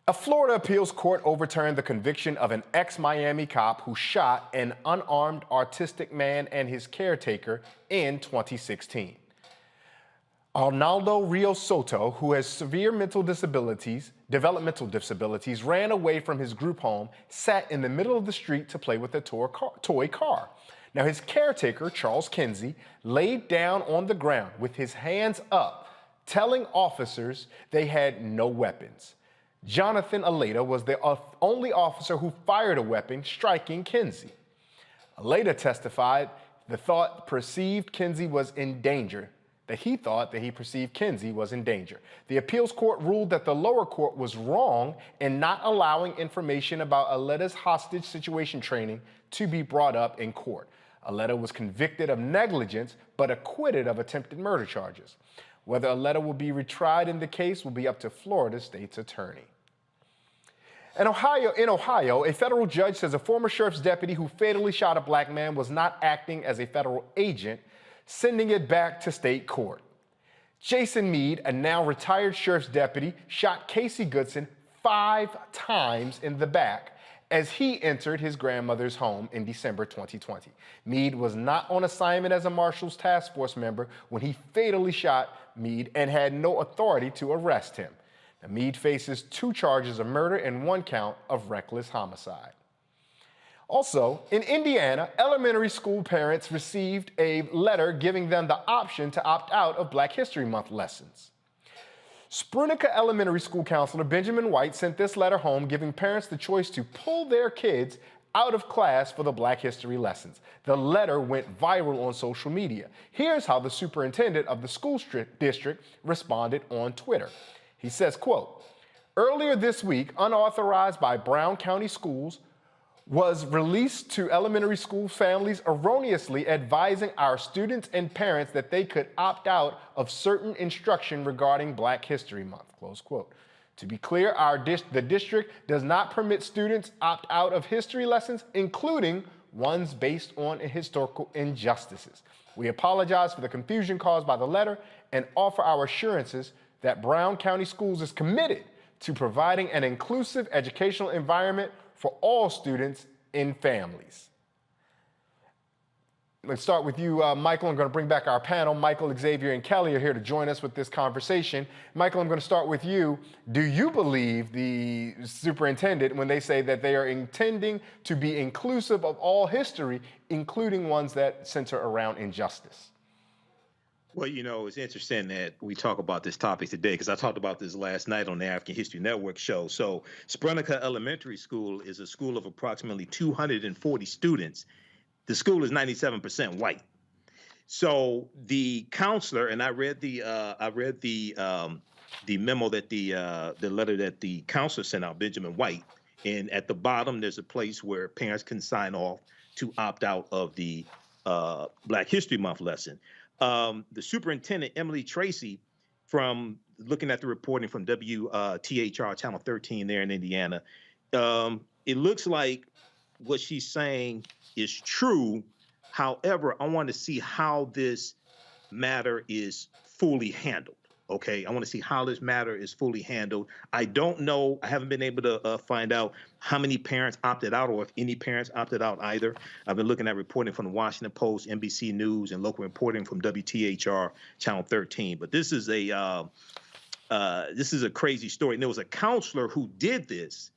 K: A Florida appeals court overturned the conviction of an ex-Miami cop who shot an unarmed autistic man and his caretaker in 2016. Arnaldo Rios Soto, who has severe developmental disabilities, ran away from his group home, sat in the middle of the street to play with a toy car. Now, his caretaker, Charles Kinsey, laid down on the ground with his hands up, telling officers they had no weapons. Jonathan Aleda was the only officer who fired a weapon, striking Kinsey. Aleda testified he thought Kinsey was in danger. The appeals court ruled that the lower court was wrong in not allowing information about Aleda's hostage situation training to be brought up in court. Aleda was convicted of negligence but acquitted of attempted murder charges. Whether Aleda will be retried in the case will be up to Florida state's attorney. In Ohio, a federal judge says a former sheriff's deputy who fatally shot a black man was not acting as a federal agent, sending it back to state court. Jason Meade, a now retired sheriff's deputy, shot Casey Goodson 5 times in the back as he entered his grandmother's home in December 2020. Meade was not on assignment as a Marshals Task Force member when he fatally shot Meade and had no authority to arrest him. Now, Meade faces 2 charges of murder and 1 count of reckless homicide. Also, in Indiana, elementary school parents received a letter giving them the option to opt out of Black History Month lessons. Sprunica Elementary School counselor Benjamin White sent this letter home, giving parents the choice to pull their kids out of class for the Black History lessons. The letter went viral on social media. Here's how the superintendent of the school district responded on Twitter. He says, quote, "Earlier this week, unauthorized by Brown County Schools, was released to elementary school families erroneously advising our students and parents that they could opt out of certain instruction regarding Black History Month," close quote. To be clear, the district does not permit students opt out of history lessons, including ones based on historical injustices. We apologize for the confusion caused by the letter and offer our assurances that Brown County Schools is committed to providing an inclusive educational environment for all students and families. Let's start with you, Michael. I'm going to bring back our panel. Michael, Xavier, and Kelly are here to join us with this conversation. Michael, I'm going to start with you. Do you believe the superintendent when they say that they are intending to be inclusive of all history, including ones that center around injustice?
Q: Well, it's interesting that we talk about this topic today because I talked about this last night on the African History Network show. So Sprunica Elementary School is a school of approximately 240 students. The school is 97% white. So the counselor, and I read the memo that the letter that the counselor sent out, Benjamin White, and at the bottom there's a place where parents can sign off to opt out of the Black History Month lesson. The superintendent, Emily Tracy, from looking at the reporting from WTHR Channel 13 there in Indiana, it looks like what she's saying is true. However, I want to see how this matter is fully handled. Okay, I want to see how this matter is fully handled. I don't know. I haven't been able to find out how many parents opted out or if any parents opted out either. I've been looking at reporting from the Washington Post, NBC News, and local reporting from WTHR Channel 13. But this is a crazy story. And there was a counselor who did this,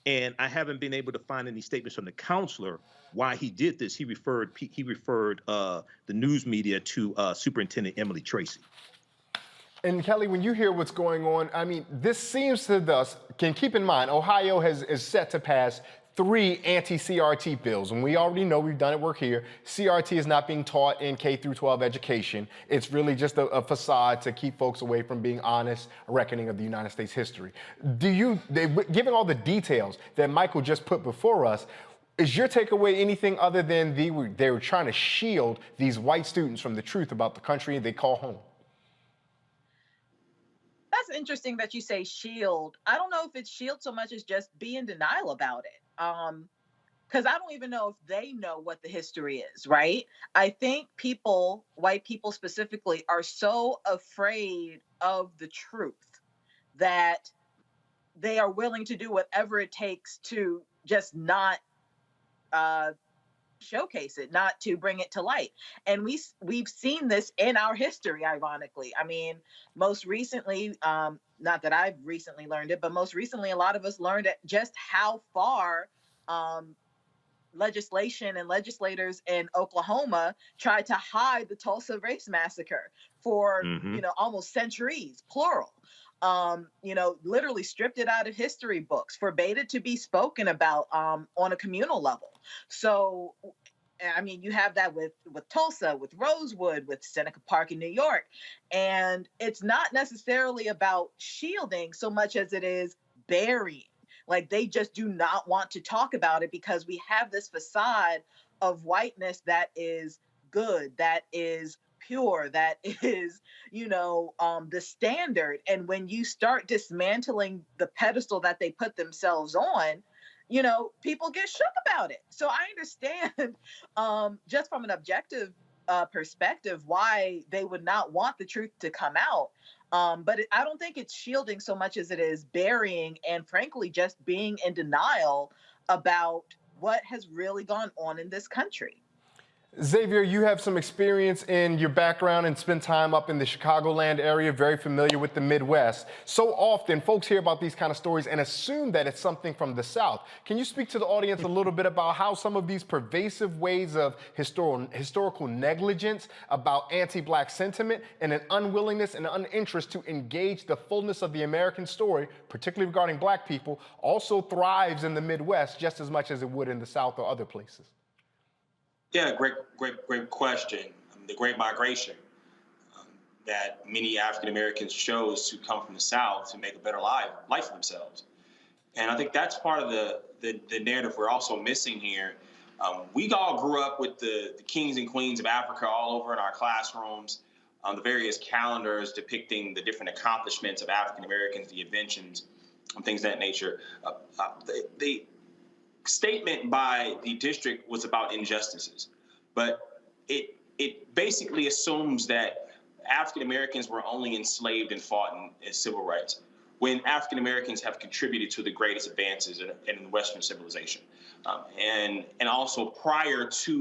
Q: and I haven't been able to find any statements from the counselor why he did this. He referred the news media to Superintendent Emily Tracy.
K: And Kelly, when you hear what's going on, I mean, this seems to us, can keep in mind, Ohio is set to pass 3 anti-CRT bills. And we already know, we've done it, work here. CRT is not being taught in K through 12 education. It's really just a facade to keep folks away from being honest, a reckoning of the United States history. Given all the details that Michael just put before us, is your takeaway anything other than they were trying to shield these white students from the truth about the country they call home?
P: That's interesting that you say shield. I don't know if it's shield so much as just be in denial about it. Because I don't even know if they know what the history is, right? I think people, white people specifically, are so afraid of the truth that they are willing to do whatever it takes to just not showcase it, not to bring it to light. And we've seen this in our history, ironically. I mean, most recently, not that I've recently learned it, but most recently, a lot of us learned just how far legislation and legislators in Oklahoma tried to hide the Tulsa race massacre for almost centuries, plural. Literally stripped it out of history books, forbade it to be spoken about on a communal level. So, I mean, you have that with Tulsa, with Rosewood, with Seneca Park in New York. And it's not necessarily about shielding so much as it is burying. Like, they just do not want to talk about it because we have this facade of whiteness that is good, that is pure, that is, the standard. And when you start dismantling the pedestal that they put themselves on, people get shook about it. So I understand just from an objective perspective why they would not want the truth to come out. But I don't think it's shielding so much as it is burying and frankly just being in denial about what has really gone on in this country.
K: Xavier, you have some experience in your background and spent time up in the Chicagoland area, very familiar with the Midwest. So often folks hear about these kind of stories and assume that it's something from the South. Can you speak to the audience a little bit about how some of these pervasive ways of historical negligence about anti-Black sentiment and an unwillingness and uninterest to engage the fullness of the American story, particularly regarding Black people, also thrives in the Midwest just as much as it would in the South or other places?
O: Yeah, great question. The Great Migration that many African Americans chose to come from the South to make a better life for themselves. And I think that's part of the narrative we're also missing here. We all grew up with the kings and queens of Africa all over in our classrooms, the various calendars depicting the different accomplishments of African Americans, the inventions, and things of that nature. The statement by the district was about injustices, but it basically assumes that African Americans were only enslaved and fought in civil rights, when African Americans have contributed to the greatest advances in Western civilization, and also prior to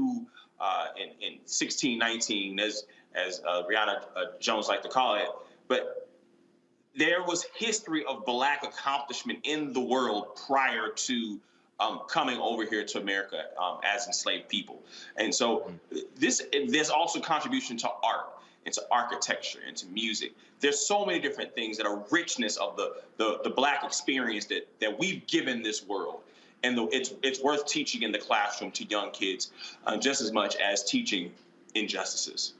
O: in 1619, as Rihanna Jones liked to call it, but there was history of Black accomplishment in the world prior to coming over here to America as enslaved people. And so there's also contribution to art, and to architecture, and to music. There's so many different things that are richness of the Black experience that we've given this world. And it's worth teaching in the classroom to young kids just as much as teaching injustices.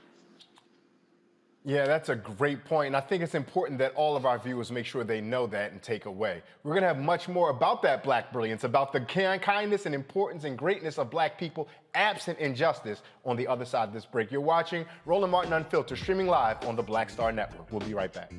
K: Yeah, that's a great point. And I think it's important that all of our viewers make sure they know that and take away. We're going to have much more about that Black brilliance, about the kindness and importance and greatness of Black people absent injustice on the other side of this break. You're watching Roland Martin Unfiltered, streaming live on the Black Star Network. We'll be right back.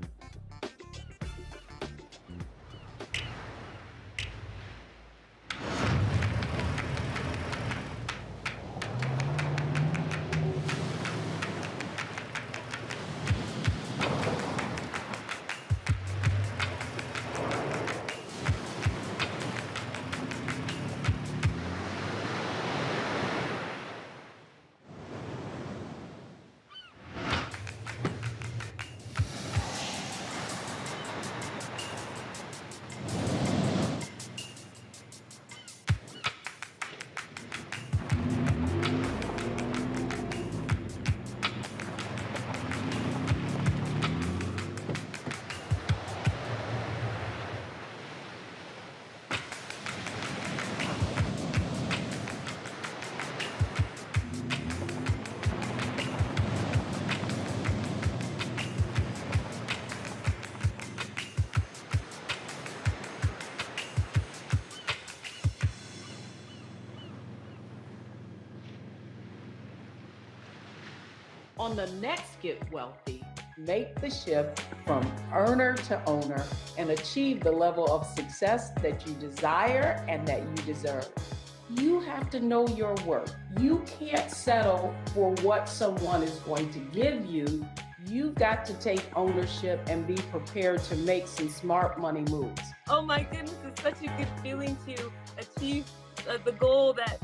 R: On the next Get Wealthy, make the shift from earner to owner and achieve the level of success that you desire and that you deserve. You have to know your worth. You can't settle for what someone is going to give you. You've got to take ownership and be prepared to make some smart money moves.
S: Oh my goodness, it's such a good feeling to achieve the goal that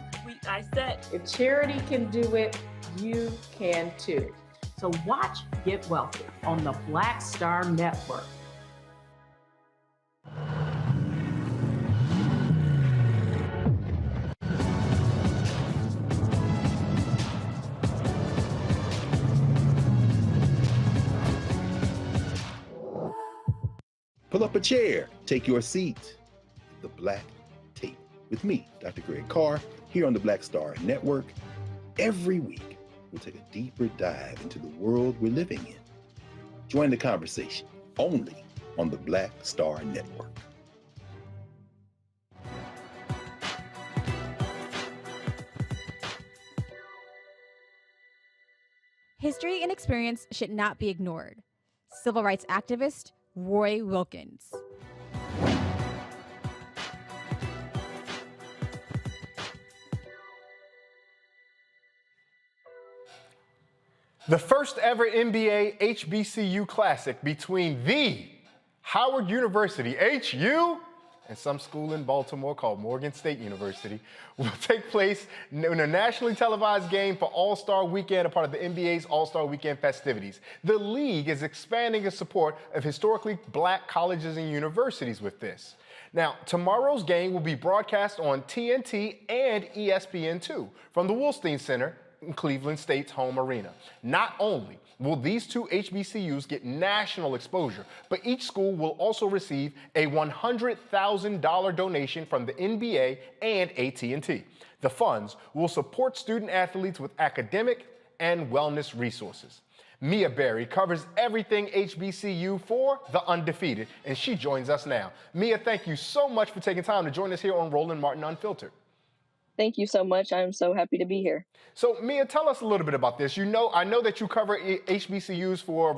S: I set.
R: If charity can do it, you can too.
T: So watch Get Wealthy on the Black Star Network.
U: Pull up a chair, take your seat. The Black Tape with me, Dr. Greg Carr, here on the Black Star Network. Every week, we'll take a deeper dive into the world we're living in. Join the conversation only on the Black Star Network.
V: History and experience should not be ignored. Civil rights activist Roy Wilkins.
K: The first ever NBA HBCU Classic between the Howard University, HU, and some school in Baltimore called Morgan State University will take place in a nationally televised game for All-Star Weekend, a part of the NBA's All-Star Weekend festivities. The league is expanding its support of historically black colleges and universities with this. Now, tomorrow's game will be broadcast on TNT and ESPN2 from the Wolstein Center in Cleveland State's home arena. Not only will these two HBCUs get national exposure, but each school will also receive a $100,000 donation from the NBA and AT&T. The funds will support student athletes with academic and wellness resources. Mia Berry covers everything HBCU for The Undefeated, and she joins us now. Mia, thank you so much for taking time to join us here on Roland Martin Unfiltered.
E: Thank you so much. I'm so happy to be here.
K: So, Mia, tell us a little bit about this. I know that you cover HBCUs for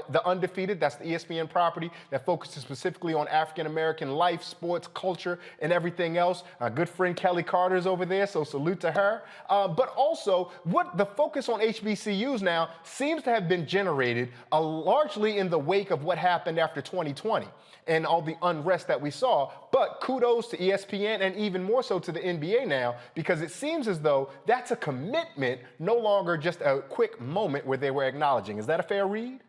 K: The Undefeated. That's the ESPN property that focuses specifically on African-American life, sports, culture, and everything else. Our good friend Kelly Carter's over there, so salute to her. But also, what the focus on HBCUs now seems to have been generated largely in the wake of what happened after 2020 and all the unrest that we saw. But kudos to ESPN and even more so to the NBA now, because it seems as though that's a commitment, no longer just a quick moment where they were acknowledging. Is that a fair read?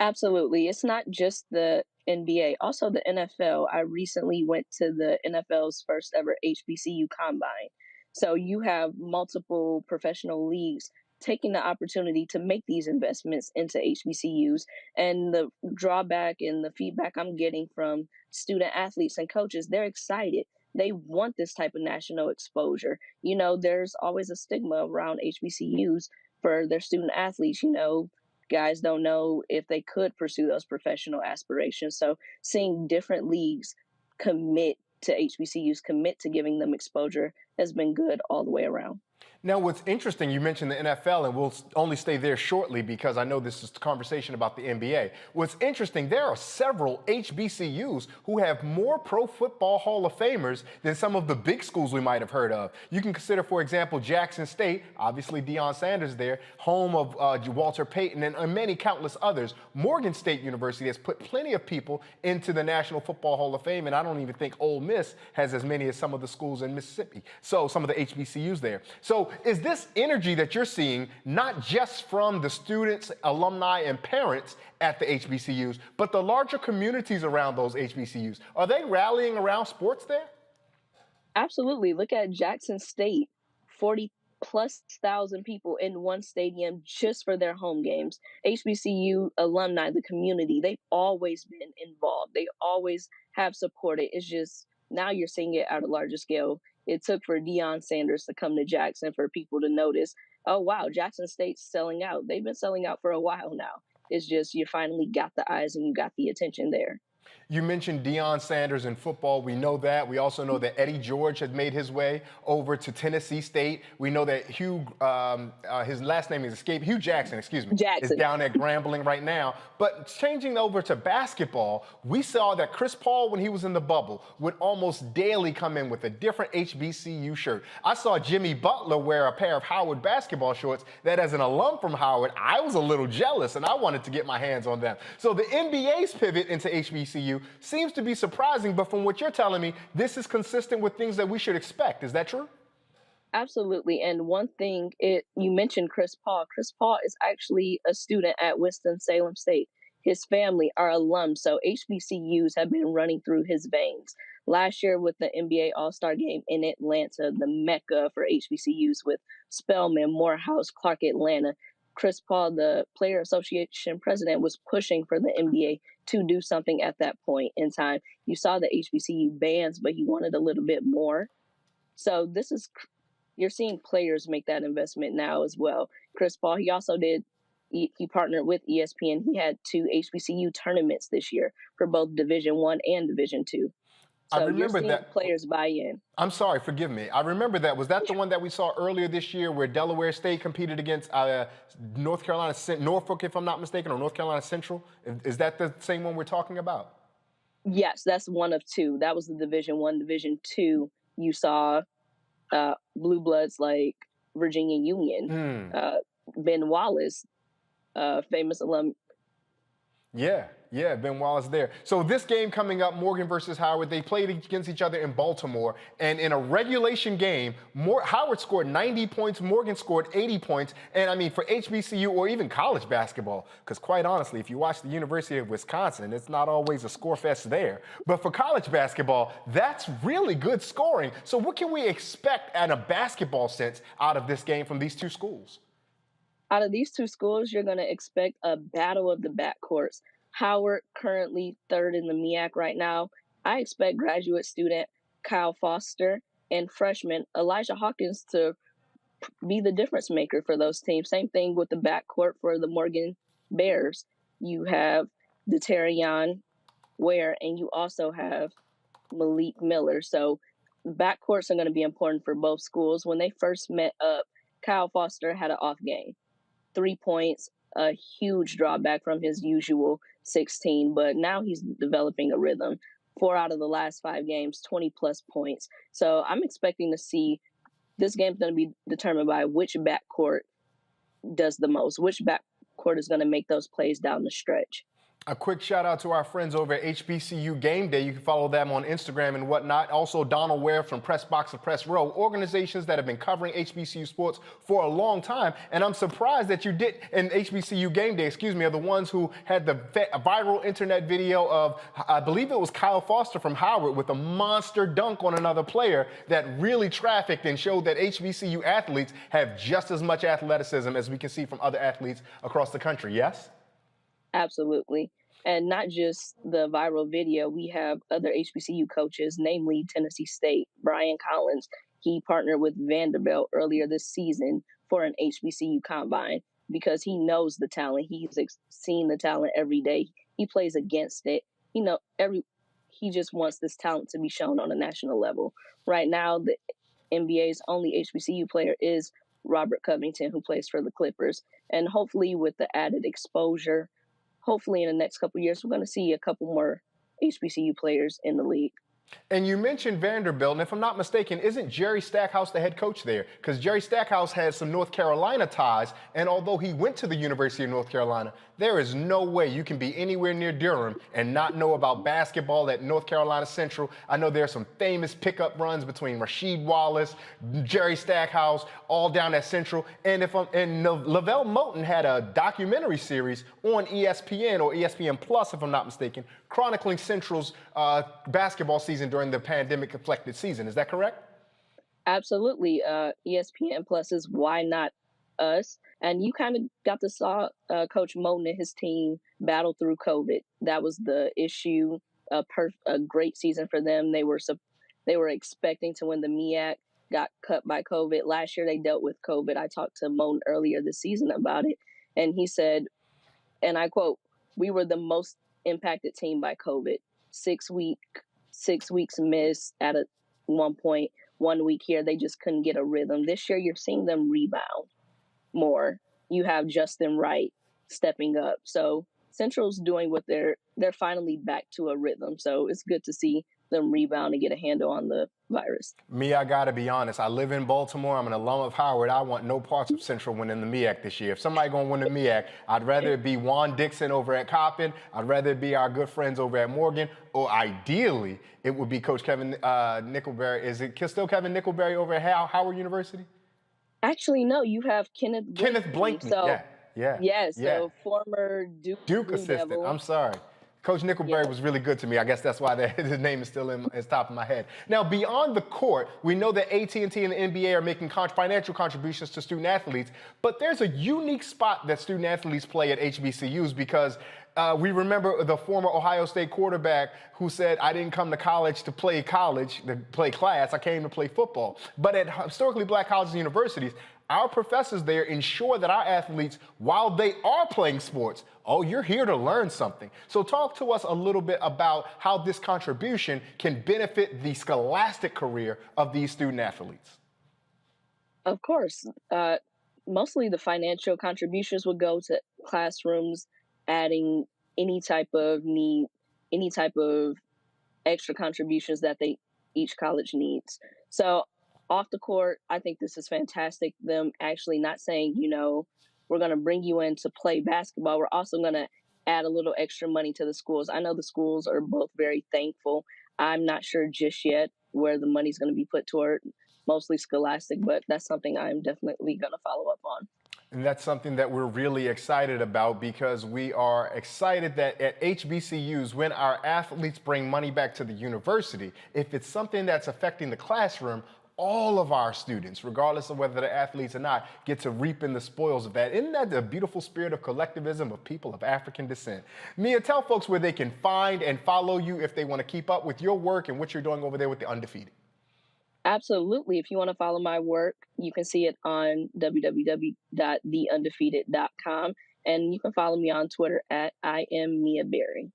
E: Absolutely. It's not just the NBA, also the NFL. I recently went to the NFL's first ever HBCU combine. So you have multiple professional leagues taking the opportunity to make these investments into HBCUs. And the drawback and the feedback I'm getting from student athletes and coaches, they're excited. They want this type of national exposure. You know, there's always a stigma around HBCUs for their student athletes. You know, guys don't know if they could pursue those professional aspirations. So seeing different leagues commit to HBCUs, commit to giving them exposure has been good all the way around.
K: Now, what's interesting, you mentioned the NFL, and we'll only stay there shortly because I know this is a conversation about the NBA. What's interesting, there are several HBCUs who have more Pro Football Hall of Famers than some of the big schools we might have heard of. You can consider, for example, Jackson State, obviously Deion Sanders there, home of Walter Payton, and many countless others. Morgan State University has put plenty of people into the National Football Hall of Fame, and I don't even think Ole Miss has as many as some of the schools in Mississippi. So some of the HBCUs there. So is this energy that you're seeing not just from the students, alumni, and parents at the HBCUs, but the larger communities around those HBCUs? Are they rallying around sports there?
E: Absolutely. Look at Jackson State, 40,000+ people in one stadium just for their home games. HBCU alumni, the community, they've always been involved. They always have supported. It's just now you're seeing it at a larger scale. It took for Deion Sanders to come to Jackson for people to notice, oh, wow, Jackson State's selling out. They've been selling out for a while now. It's just you finally got the eyes and you got the attention there.
K: You mentioned Deion Sanders in football. We know that. We also know that Eddie George had made his way over to Tennessee State. We know that his last name is Hugh Jackson, is down at Grambling right now. But changing over to basketball, we saw that Chris Paul, when he was in the bubble, would almost daily come in with a different HBCU shirt. I saw Jimmy Butler wear a pair of Howard basketball shorts that, as an alum from Howard, I was a little jealous and I wanted to get my hands on them. So the NBA's pivot into HBCU seems to be surprising, but from what you're telling me, this is consistent with things that we should expect. Is that true?
E: Absolutely. And one thing, you mentioned Chris Paul. Chris Paul is actually a student at Winston-Salem State. His family are alums, so HBCUs have been running through his veins. Last year with the NBA All-Star Game in Atlanta, the mecca for HBCUs with Spelman, Morehouse, Clark Atlanta, Chris Paul, the Player Association president, was pushing for the NBA to do something at that point in time. You saw the HBCU bans, but he wanted a little bit more. So you're seeing players make that investment now as well. Chris Paul, he also he partnered with ESPN. He had 2 HBCU tournaments this year for both Division I and Division II. So you're seeing players buy in.
K: I'm sorry, forgive me. I remember that. Was that the one that we saw earlier this year where Delaware State competed against North Carolina, Norfolk, if I'm not mistaken, or North Carolina Central? Is that the same one we're talking about?
E: Yes, that's one of 2. That was the Division I. Division II, you saw Blue Bloods like Virginia Union, Ben Wallace, famous alum.
K: Yeah, Ben Wallace there. So this game coming up, Morgan versus Howard, they played against each other in Baltimore. And in a regulation game, Howard scored 90 points, Morgan scored 80 points. And I mean, for HBCU or even college basketball, because quite honestly, if you watch the University of Wisconsin, it's not always a score fest there. But for college basketball, that's really good scoring. So what can we expect in a basketball sense out of this game from these 2 schools?
E: Out of these 2 schools, you're going to expect a battle of the backcourts. Howard currently 3rd in the MEAC right now. I expect graduate student Kyle Foster and freshman Elijah Hawkins to be the difference maker for those teams. Same thing with the backcourt for the Morgan Bears. You have Deterion Ware, and you also have Malik Miller. So backcourts are going to be important for both schools. When they first met up, Kyle Foster had an off game. 3 points, a huge drawback from his usual 16, but now he's developing a rhythm. 4 out of the last 5 games, 20-plus points. So I'm expecting to see this game's going to be determined by which backcourt does the most, which backcourt is going to make those plays down the stretch.
K: A quick shout out to our friends over at HBCU Game Day. You can follow them on Instagram and whatnot. Also, Donald Ware from Press Box and Press Row, organizations that have been covering HBCU sports for a long time. And I'm surprised that you did, and HBCU Game Day, are the ones who had the viral internet video of, I believe it was Kyle Foster from Howard with a monster dunk on another player that really trafficked and showed that HBCU athletes have just as much athleticism as we can see from other athletes across the country. Yes?
E: Absolutely. And not just the viral video, we have other HBCU coaches, namely Tennessee State, Brian Collins. He partnered with Vanderbilt earlier this season for an HBCU combine because he knows the talent. He's seen the talent every day. He plays against it. He just wants this talent to be shown on a national level. Right now, the NBA's only HBCU player is Robert Covington, who plays for the Clippers. And hopefully with the added exposure, hopefully in the next couple of years, we're going to see a couple more HBCU players in the league.
K: And you mentioned Vanderbilt, and if I'm not mistaken, isn't Jerry Stackhouse the head coach there? Because Jerry Stackhouse has some North Carolina ties, and although he went to the University of North Carolina, there is no way you can be anywhere near Durham and not know about basketball at North Carolina Central. I know there are some famous pickup runs between Rasheed Wallace, Jerry Stackhouse, all down at Central. And Lavelle Moten had a documentary series on ESPN or ESPN Plus, if I'm not mistaken, chronicling Central's basketball season during the pandemic-afflicted season. Is that correct?
E: Absolutely. ESPN Plus is Why Not Us? And you kind of got to saw Coach Moten and his team battle through COVID. That was the issue. A great season for them. They were expecting to win the MEAC, got cut by COVID. Last year they dealt with COVID. I talked to Moten earlier this season about it, and he said, and I quote, "We were the most impacted team by COVID. 6 weeks missed at one point, 1 week here. They just couldn't get a rhythm. This year, you're seeing them rebound more. You have Justin Wright stepping up. So Central's doing what they're finally back to a rhythm. So it's good to see them rebound and get a handle on the virus.
K: Me, I gotta be honest. I live in Baltimore. I'm an alum of Howard. I want no parts of Central winning the MEAC this year. If somebody gonna win the MEAC, I'd rather it be Juan Dixon over at Coppin. I'd rather it be our good friends over at Morgan, or ideally, it would be Coach Kevin Nickelberry. Is it still Kevin Nickelberry over at Howard University?
E: Actually, no. You have Kenneth
K: Blankney.
E: So,
K: yeah.
E: Yes, so former Duke Blue
K: assistant.
E: Devil.
K: I'm sorry. Coach Nickelberry was really good to me. I guess that's why his name is still in his top of my head. Now, beyond the court, we know that AT&T and the NBA are making financial contributions to student athletes, but there's a unique spot that student athletes play at HBCUs because we remember the former Ohio State quarterback who said, I didn't come to college to play class, I came to play football. But at historically black colleges and universities, our professors there ensure that our athletes, while they are playing sports, you're here to learn something. So talk to us a little bit about how this contribution can benefit the scholastic career of these student athletes.
E: Of course. Mostly the financial contributions would go to classrooms, adding any type of extra contributions that each college needs. So off the court, I think this is fantastic. Them actually not saying, we're going to bring you in to play basketball. We're also going to add a little extra money to the schools. I know the schools are both very thankful. I'm not sure just yet where the money's going to be put toward, mostly scholastic, but that's something I'm definitely going to follow up on.
K: And that's something that we're really excited about because we are excited that at HBCUs, when our athletes bring money back to the university, if it's something that's affecting the classroom, all of our students, regardless of whether they're athletes or not, get to reap in the spoils of that. Isn't that the beautiful spirit of collectivism of people of African descent? Mia, tell folks where they can find and follow you if they want to keep up with your work and what you're doing over there with the Undefeated.
E: Absolutely. If you want to follow my work, you can see it on www.theundefeated.com. And you can follow me on Twitter at I am Mia Berry.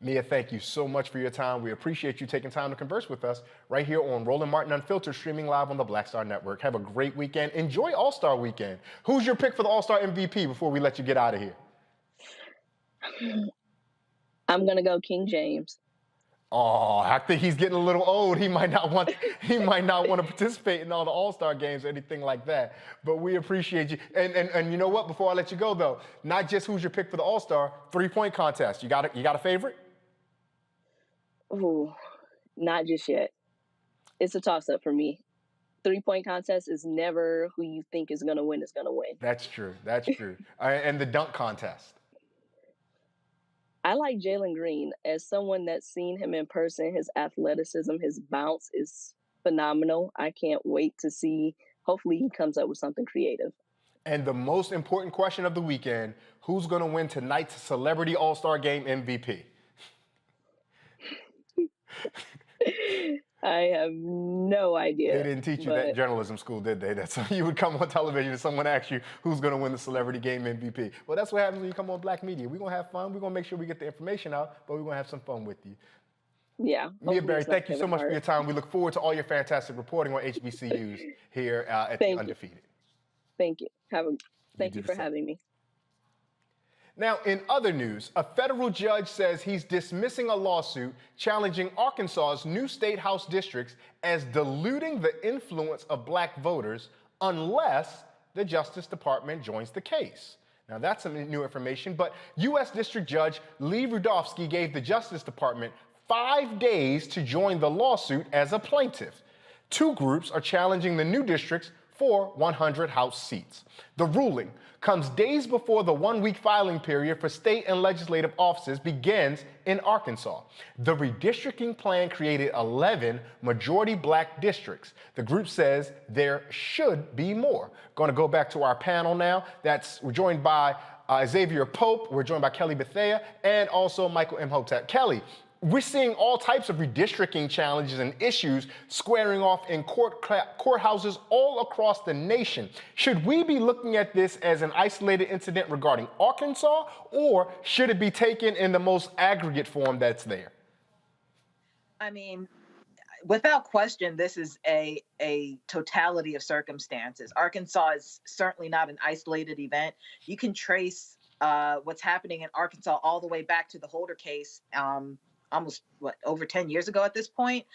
K: Mia, thank you so much for your time. We appreciate you taking time to converse with us right here on Roland Martin Unfiltered, streaming live on the Black Star Network. Have a great weekend. Enjoy All-Star Weekend. Who's your pick for the All-Star MVP before we let you get out of here?
E: I'm going to go King James.
K: Oh, I think he's getting a little old. He might not want to participate in all the All-Star games or anything like that. But we appreciate you. And you know what? Before I let you go, though, not just who's your pick for the All-Star, three-point contest. You got a favorite?
E: Ooh, not just yet. It's a toss-up for me. Three-point contest is never who you think is going to win is going to win.
K: That's true. That's true. And the dunk contest.
E: I like Jalen Green. As someone that's seen him in person, his athleticism, his bounce is phenomenal. I can't wait to see. Hopefully he comes up with something creative.
K: And the most important question of the weekend, who's going to win tonight's Celebrity All-Star Game MVP?
E: I have no idea.
K: They didn't teach you that in journalism school, did they? That's you would come on television and someone asks you who's going to win the Celebrity Game MVP. Well, that's what happens when you come on Black Media. We're going to have fun. We're going to make sure we get the information out, but we're going to have some fun with you.
E: Yeah.
K: Mia Berry, thank you so much for your time. We look forward to all your fantastic reporting on HBCUs here at the Undefeated.
E: Thank you. Thank you for having me.
K: Now, in other news, a federal judge says he's dismissing a lawsuit challenging Arkansas's new state house districts as diluting the influence of black voters unless the Justice Department joins the case. Now, that's some new information, but U.S. District Judge Lee Rudofsky gave the Justice Department 5 days to join the lawsuit as a plaintiff. Two groups are challenging the new districts for 100 House seats. The ruling comes days before the one-week filing period for state and legislative offices begins in Arkansas. The redistricting plan created 11 majority black districts. The group says there should be more. Going to go back to our panel now. We're joined by Xavier Pope, we're joined by Kelly Bethea, and also Michael Imhotep. Kelly, we're seeing all types of redistricting challenges and issues squaring off in courthouses all across the nation. Should we be looking at this as an isolated incident regarding Arkansas, or should it be taken in the most aggregate form that's there?
P: I mean, without question, this is a totality of circumstances. Arkansas is certainly not an isolated event. You can trace what's happening in Arkansas all the way back to the Holder case, almost over 10 years ago at this point,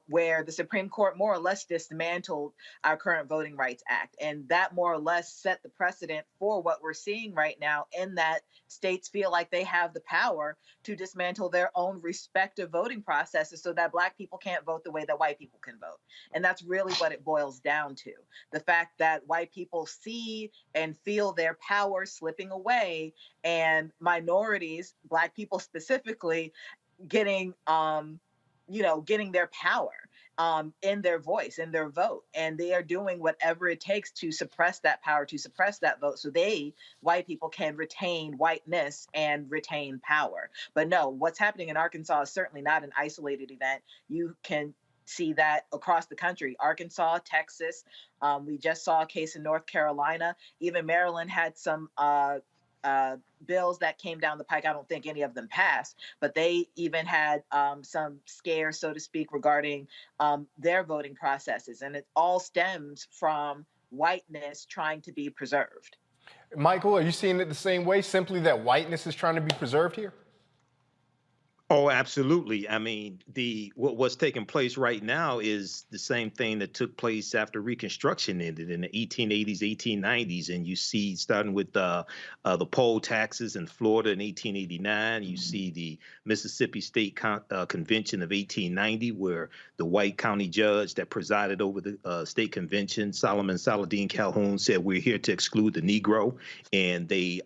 P: where the Supreme Court more or less dismantled our current Voting Rights Act. And that more or less set the precedent for what we're seeing right now, in that states feel like they have the power to dismantle their own respective voting processes so that Black people can't vote the way that white people can vote. And that's really what it boils down to. The fact that white people see and feel their power slipping away, and minorities, Black people specifically, getting getting their power in their voice, in their vote. And they are doing whatever it takes to suppress that power, to suppress that vote, so white people, can retain whiteness and retain power. But no, what's happening in Arkansas is certainly not an isolated event. You can see that across the country. Arkansas, Texas, we just saw a case in North Carolina. Even Maryland had some bills that came down the pike. I don't think any of them passed, but they even had some scares, so to speak, regarding their voting processes. And it all stems from whiteness trying to be preserved.
K: Michael, are you seeing it the same way, simply that whiteness is trying to be preserved here?
Q: Oh, absolutely. I mean, what's taking place right now is the same thing that took place after Reconstruction ended in the 1880s, 1890s. And you see, starting with the poll taxes in Florida in 1889, you see the Mississippi State Convention of 1890, where the white county judge that presided over the state convention, Solomon Saladin Calhoun, said, we're here to exclude the Negro. And they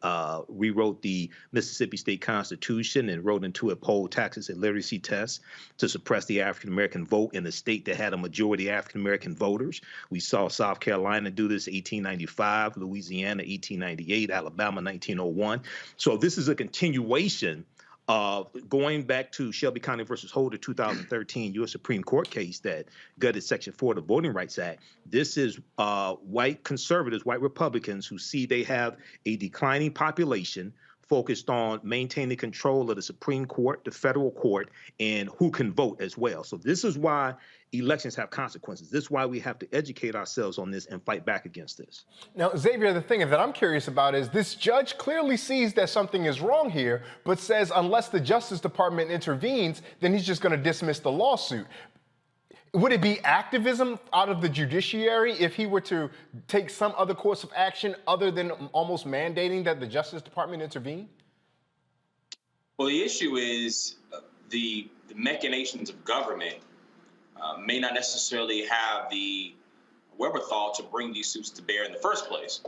Q: rewrote the Mississippi State Constitution and wrote into it poll taxes and literacy tests to suppress the African-American vote in a state that had a majority African-American voters. We saw South Carolina do this 1895, Louisiana 1898, Alabama 1901. So this is a continuation of going back to Shelby County versus Holder 2013 U.S. Supreme Court case that gutted Section 4 of the Voting Rights Act. This is white conservatives, white Republicans who see they have a declining population focused on maintaining control of the Supreme Court, the federal court, and who can vote as well. So this is why elections have consequences. This is why we have to educate ourselves on this and fight back against this.
K: Now, Xavier, the thing that I'm curious about is this judge clearly sees that something is wrong here, but says unless the Justice Department intervenes, then he's just going to dismiss the lawsuit. Would it be activism out of the judiciary if he were to take some other course of action other than almost mandating that the Justice Department intervene?
O: Well, the issue is the machinations of government may not necessarily have the wherewithal to bring these suits to bear in the first place.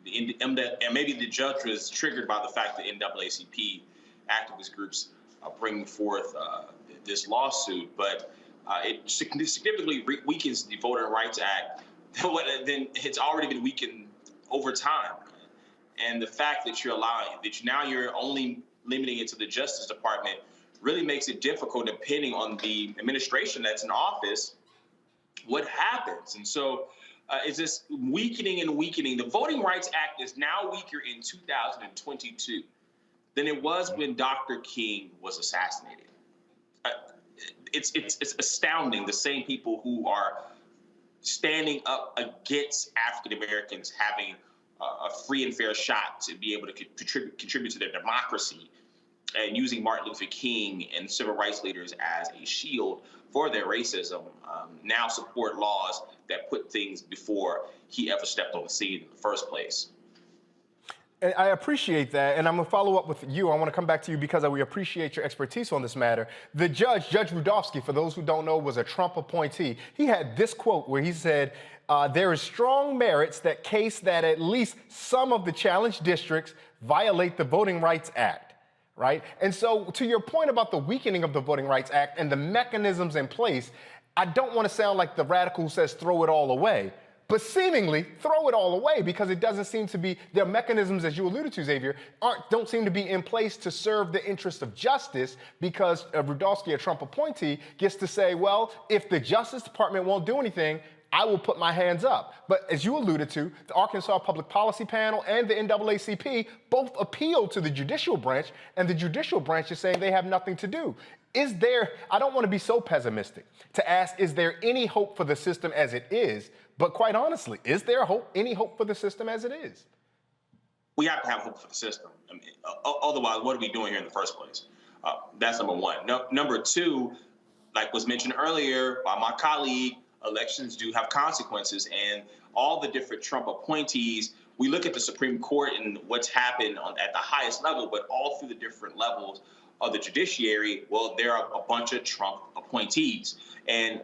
O: And maybe the judge was triggered by the fact that NAACP activist groups bring forth this lawsuit, but it significantly weakens the Voting Rights Act. Then it's already been weakened over time. And the fact that you're only limiting it to the Justice Department really makes it difficult, depending on the administration that's in office, what happens. And so it's just weakening and weakening. The Voting Rights Act is now weaker in 2022 than it was when Dr. King was assassinated. It's astounding, the same people who are standing up against African Americans having a free and fair shot to be able to contribute to their democracy, and using Martin Luther King and civil rights leaders as a shield for their racism, now support laws that put things before he ever stepped on the scene in the first place.
K: And I appreciate that, and I'm going to follow up with you. I want to come back to you because we appreciate your expertise on this matter. The judge, Judge Rudofsky, for those who don't know, was a Trump appointee. He had this quote where he said, there is strong merits that case that at least some of the challenged districts violate the Voting Rights Act, right? And so to your point about the weakening of the Voting Rights Act and the mechanisms in place, I don't want to sound like the radical who says throw it all away, but seemingly throw it all away, because it doesn't seem to be, their mechanisms, as you alluded to, Xavier, don't seem to be in place to serve the interest of justice, because Rudofsky, a Trump appointee, gets to say, well, if the Justice Department won't do anything, I will put my hands up. But as you alluded to, the Arkansas Public Policy Panel and the NAACP both appealed to the judicial branch, and the judicial branch is saying they have nothing to do. Is there, I don't want to be so pessimistic to ask, is there any hope for the system as it is? But quite honestly, is there any hope for the system as it is?
O: We have to have hope for the system. I mean, otherwise, what are we doing here in the first place? That's number one. Number two, like was mentioned earlier by my colleague, elections do have consequences, and all the different Trump appointees, we look at the Supreme Court and what's happened at the highest level, but all through the different levels of the judiciary, well, there are a bunch of Trump appointees, and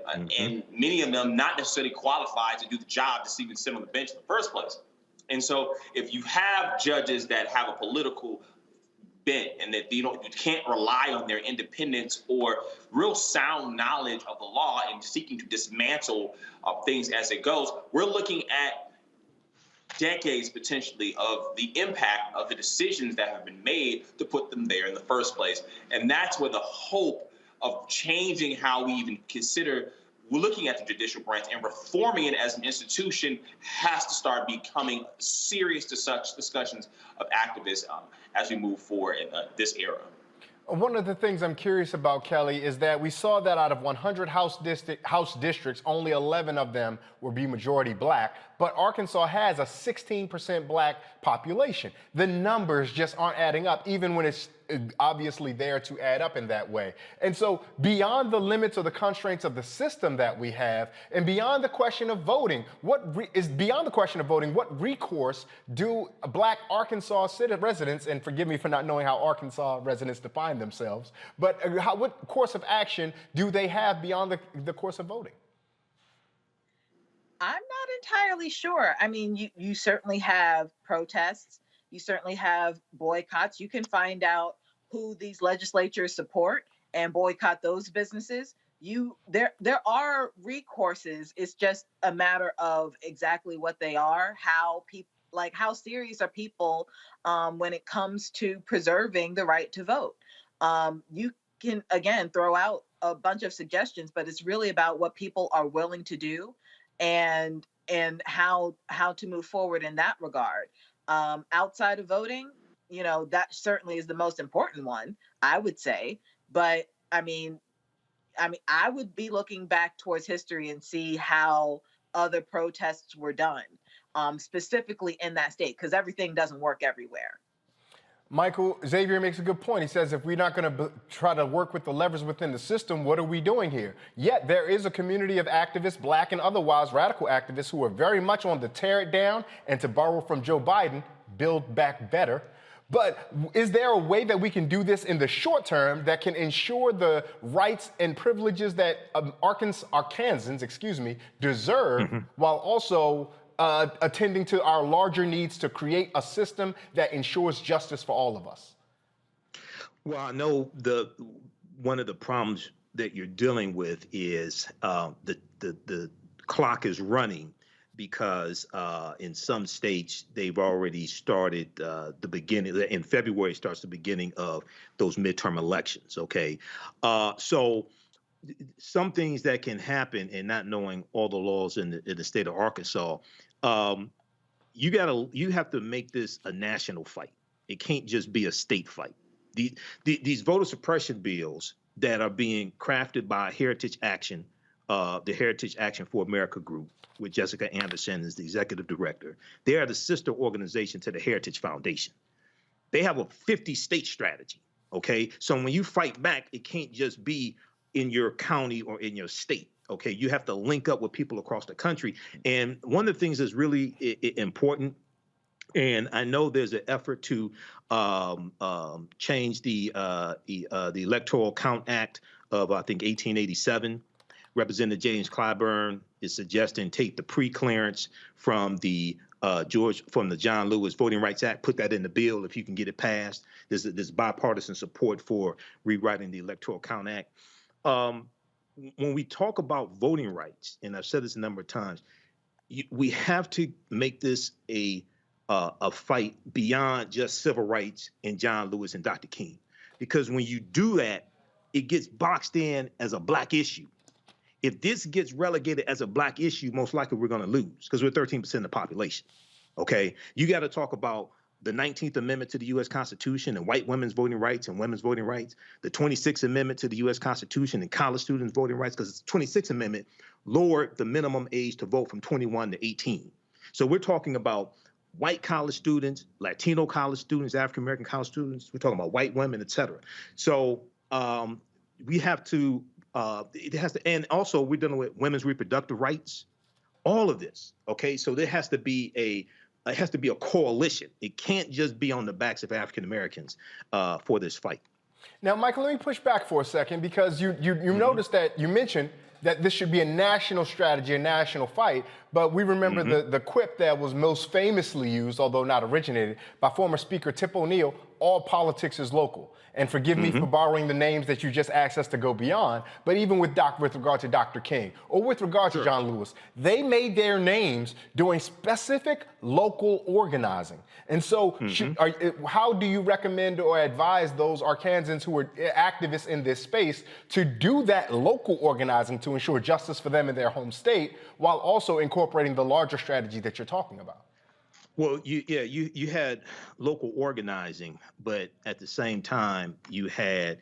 O: many of them not necessarily qualified to do the job to even sit on the bench in the first place. And so if you have judges that have a political bent and that you can't rely on their independence or real sound knowledge of the law and seeking to dismantle things as it goes, we're looking at decades potentially of the impact of the decisions that have been made to put them there in the first place. And that's where the hope of changing how we even consider looking at the judicial branch and reforming it as an institution has to start becoming serious to such discussions of activists as we move forward in this era.
K: One of the things I'm curious about, Kelly, is that we saw that out of 100 House districts, only 11 of them will be majority black, but Arkansas has a 16% black population. The numbers just aren't adding up, even when it's obviously there to add up in that way. And so beyond the limits or the constraints of the system that we have, and beyond the question of voting, what recourse do black Arkansas residents, and forgive me for not knowing how Arkansas residents define themselves, but what course of action do they have beyond the course of voting?
P: I'm not entirely sure. I mean, you certainly have protests. You certainly have boycotts. You can find out who these legislatures support and boycott those businesses. There are recourses. It's just a matter of exactly what they are, how serious are people when it comes to preserving the right to vote. You can, again, throw out a bunch of suggestions, but it's really about what people are willing to do and how to move forward in that regard. Outside of voting, that certainly is the most important one, I would say. But I mean, I would be looking back towards history and see how other protests were done, specifically in that state, because everything doesn't work everywhere.
K: Michael, Xavier makes a good point. He says, if we're not going to try to work with the levers within the system, what are we doing here? Yet there is a community of activists, black and otherwise radical activists, who are very much on the tear it down and, to borrow from Joe Biden, build back better. But is there a way that we can do this in the short term that can ensure the rights and privileges that Arkansans deserve, while also attending to our larger needs to create a system that ensures justice for all of us?
Q: Well, I know one of the problems that you're dealing with is the clock is running because in some states they've already started the beginning. In February starts the beginning of those midterm elections. Okay, so some things that can happen, and not knowing all the laws in the state of Arkansas, you have to make this a national fight. It can't just be a state fight. These voter suppression bills that are being crafted by Heritage Action, the Heritage Action for America group, with Jessica Anderson as the executive director, they are the sister organization to the Heritage Foundation. They have a 50-state strategy. Okay, so when you fight back, it can't just be in your county or in your state. Okay, you have to link up with people across the country. And one of the things that's really important, and I know there's an effort to change the Electoral Count Act of, I think, 1887. Representative James Clyburn is suggesting take the pre-clearance from the John Lewis Voting Rights Act, put that in the bill if you can get it passed. There's bipartisan support for rewriting the Electoral Count Act. When we talk about voting rights, and I've said this a number of times, we have to make this a fight beyond just civil rights and John Lewis and Dr. King, because when you do that, it gets boxed in as a black issue. If this gets relegated as a black issue, most likely we're going to lose because we're 13% of the population. Okay, you got to talk about the 19th Amendment to the U.S. Constitution and white women's voting rights and women's voting rights, the 26th Amendment to the U.S. Constitution and college students' voting rights, because the 26th Amendment lowered the minimum age to vote from 21 to 18. So we're talking about white college students, Latino college students, African-American college students. We're talking about white women, et cetera. So we have to, it has to, and also we're dealing with women's reproductive rights, all of this, okay? So there has to be it has to be a coalition. It can't just be on the backs of African Americans for this fight.
K: Now, Michael, let me push back for a second because you noticed that you mentioned that this should be a national strategy, a national fight, but we remember the quip that was most famously used, although not originated, by former Speaker Tip O'Neill, all politics is local. And forgive me for borrowing the names that you just asked us to go beyond, but even with regard to Dr. King or with regard to John Lewis, they made their names doing specific local organizing. And so how do you recommend or advise those Arkansans who are activists in this space to do that local organizing to ensure justice for them in their home state while also incorporating the larger strategy that you're talking about?
Q: Well, you had local organizing, but at the same time, you had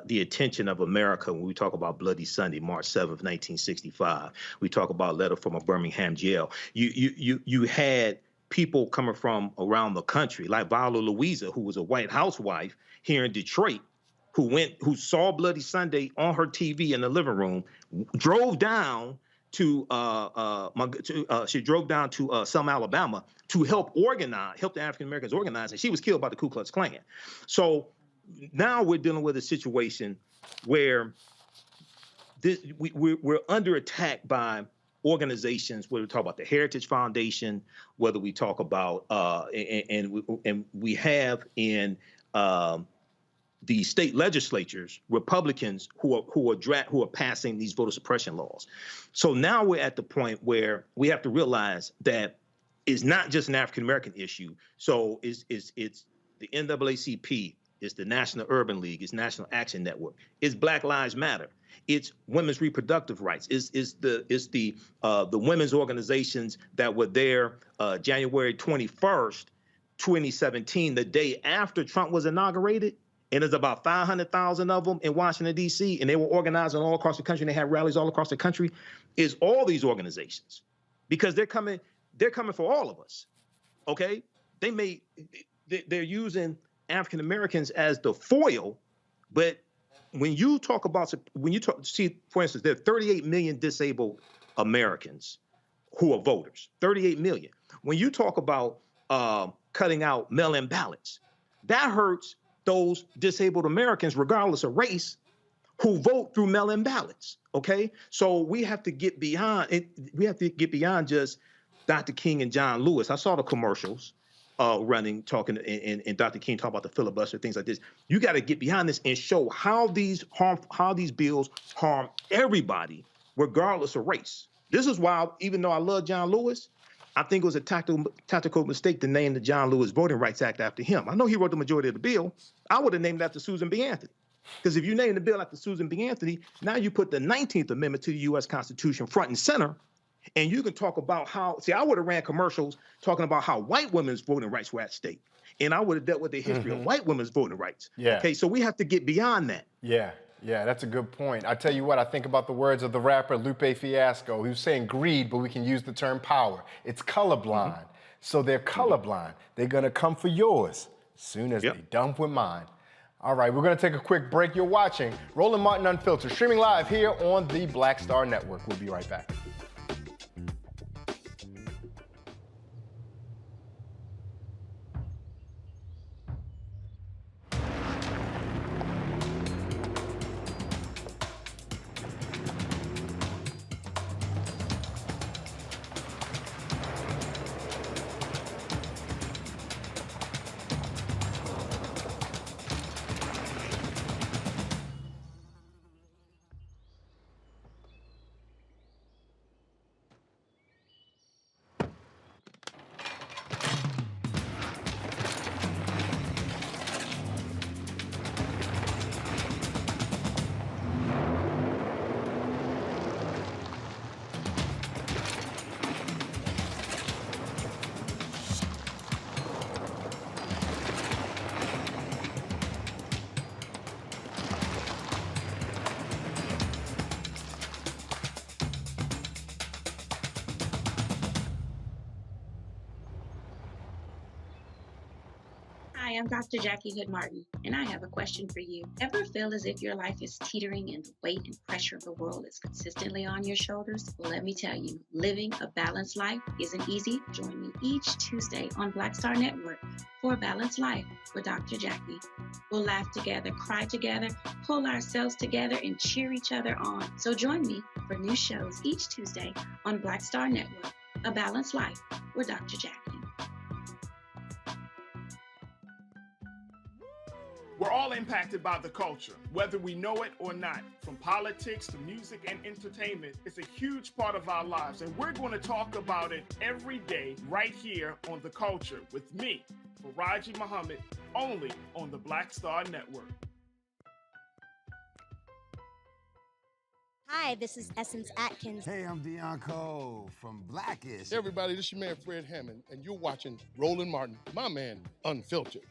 Q: the attention of America when we talk about Bloody Sunday, March 7th, 1965. We talk about letter from a Birmingham jail. You had people coming from around the country, like Viola Louisa, who was a white housewife here in Detroit, who saw Bloody Sunday on her TV in the living room, drove down to Selma, Alabama, to help the African Americans organize, and she was killed by the Ku Klux Klan. So now we're dealing with a situation where we're under attack by organizations, whether we talk about the Heritage Foundation, whether we talk about and we have in the state legislatures, Republicans who are passing these voter suppression laws. So now we're at the point where we have to realize that it's not just an African American issue. So it's the NAACP, it's the National Urban League, it's National Action Network, it's Black Lives Matter, it's women's reproductive rights, it's the women's organizations that were there January 21st, 2017, the day after Trump was inaugurated. And there's about 500,000 of them in Washington, D.C., and they were organizing all across the country, and they had rallies all across the country, is all these organizations. Because they're coming for all of us, okay? They're using African Americans as the foil, but when you see, for instance, there are 38 million disabled Americans who are voters, 38 million. When you talk about cutting out mail-in ballots, that hurts those disabled Americans, regardless of race, who vote through mail-in ballots, okay? So we have to get beyond it. We have to get beyond just Dr. King and John Lewis. I saw the commercials running, talking, and Dr. King talk about the filibuster, things like this. You got to get behind this and show how these bills harm everybody, regardless of race. This is why, even though I love John Lewis, I think it was a tactical mistake to name the John Lewis Voting Rights Act after him. I know he wrote the majority of the bill. I would have named it after Susan B. Anthony. Because if you name the bill after Susan B. Anthony, now you put the 19th Amendment to the U.S. Constitution front and center, and you can talk about how, I would have ran commercials talking about how white women's voting rights were at stake. And I would have dealt with the history of white women's voting rights.
K: Yeah.
Q: Okay, so we have to get beyond that.
K: Yeah, that's a good point. I tell you what, I think about the words of the rapper Lupe Fiasco, who's saying greed, but we can use the term power. It's colorblind. So they're colorblind. They're going to come for yours as soon as they done with mine. All right, we're going to take a quick break. You're watching Roland Martin Unfiltered, streaming live here on the Black Star Network. We'll be right back.
B: I'm Dr. Jackie Hood Martin, and I have a question for you. Ever feel as if your life is teetering and the weight and pressure of the world is consistently on your shoulders? Well, let me tell you, living a balanced life isn't easy. Join me each Tuesday on Black Star Network for a Balanced Life with Dr. Jackie. We'll laugh together, cry together, pull ourselves together, and cheer each other on. So join me for new shows each Tuesday on Black Star Network, A Balanced Life with Dr. Jackie.
M: We're all impacted by the culture, whether we know it or not. From politics to music and entertainment, it's a huge part of our lives, and we're going to talk about it every day right here on The Culture with me, Faraji Muhammad, only on the Black Star Network.
G: Hi, this is Essence Atkins.
D: Hey, I'm Deion Cole from Blackish.
I: Hey everybody, this is your man Fred Hammond, and you're watching Roland Martin, my man, Unfiltered.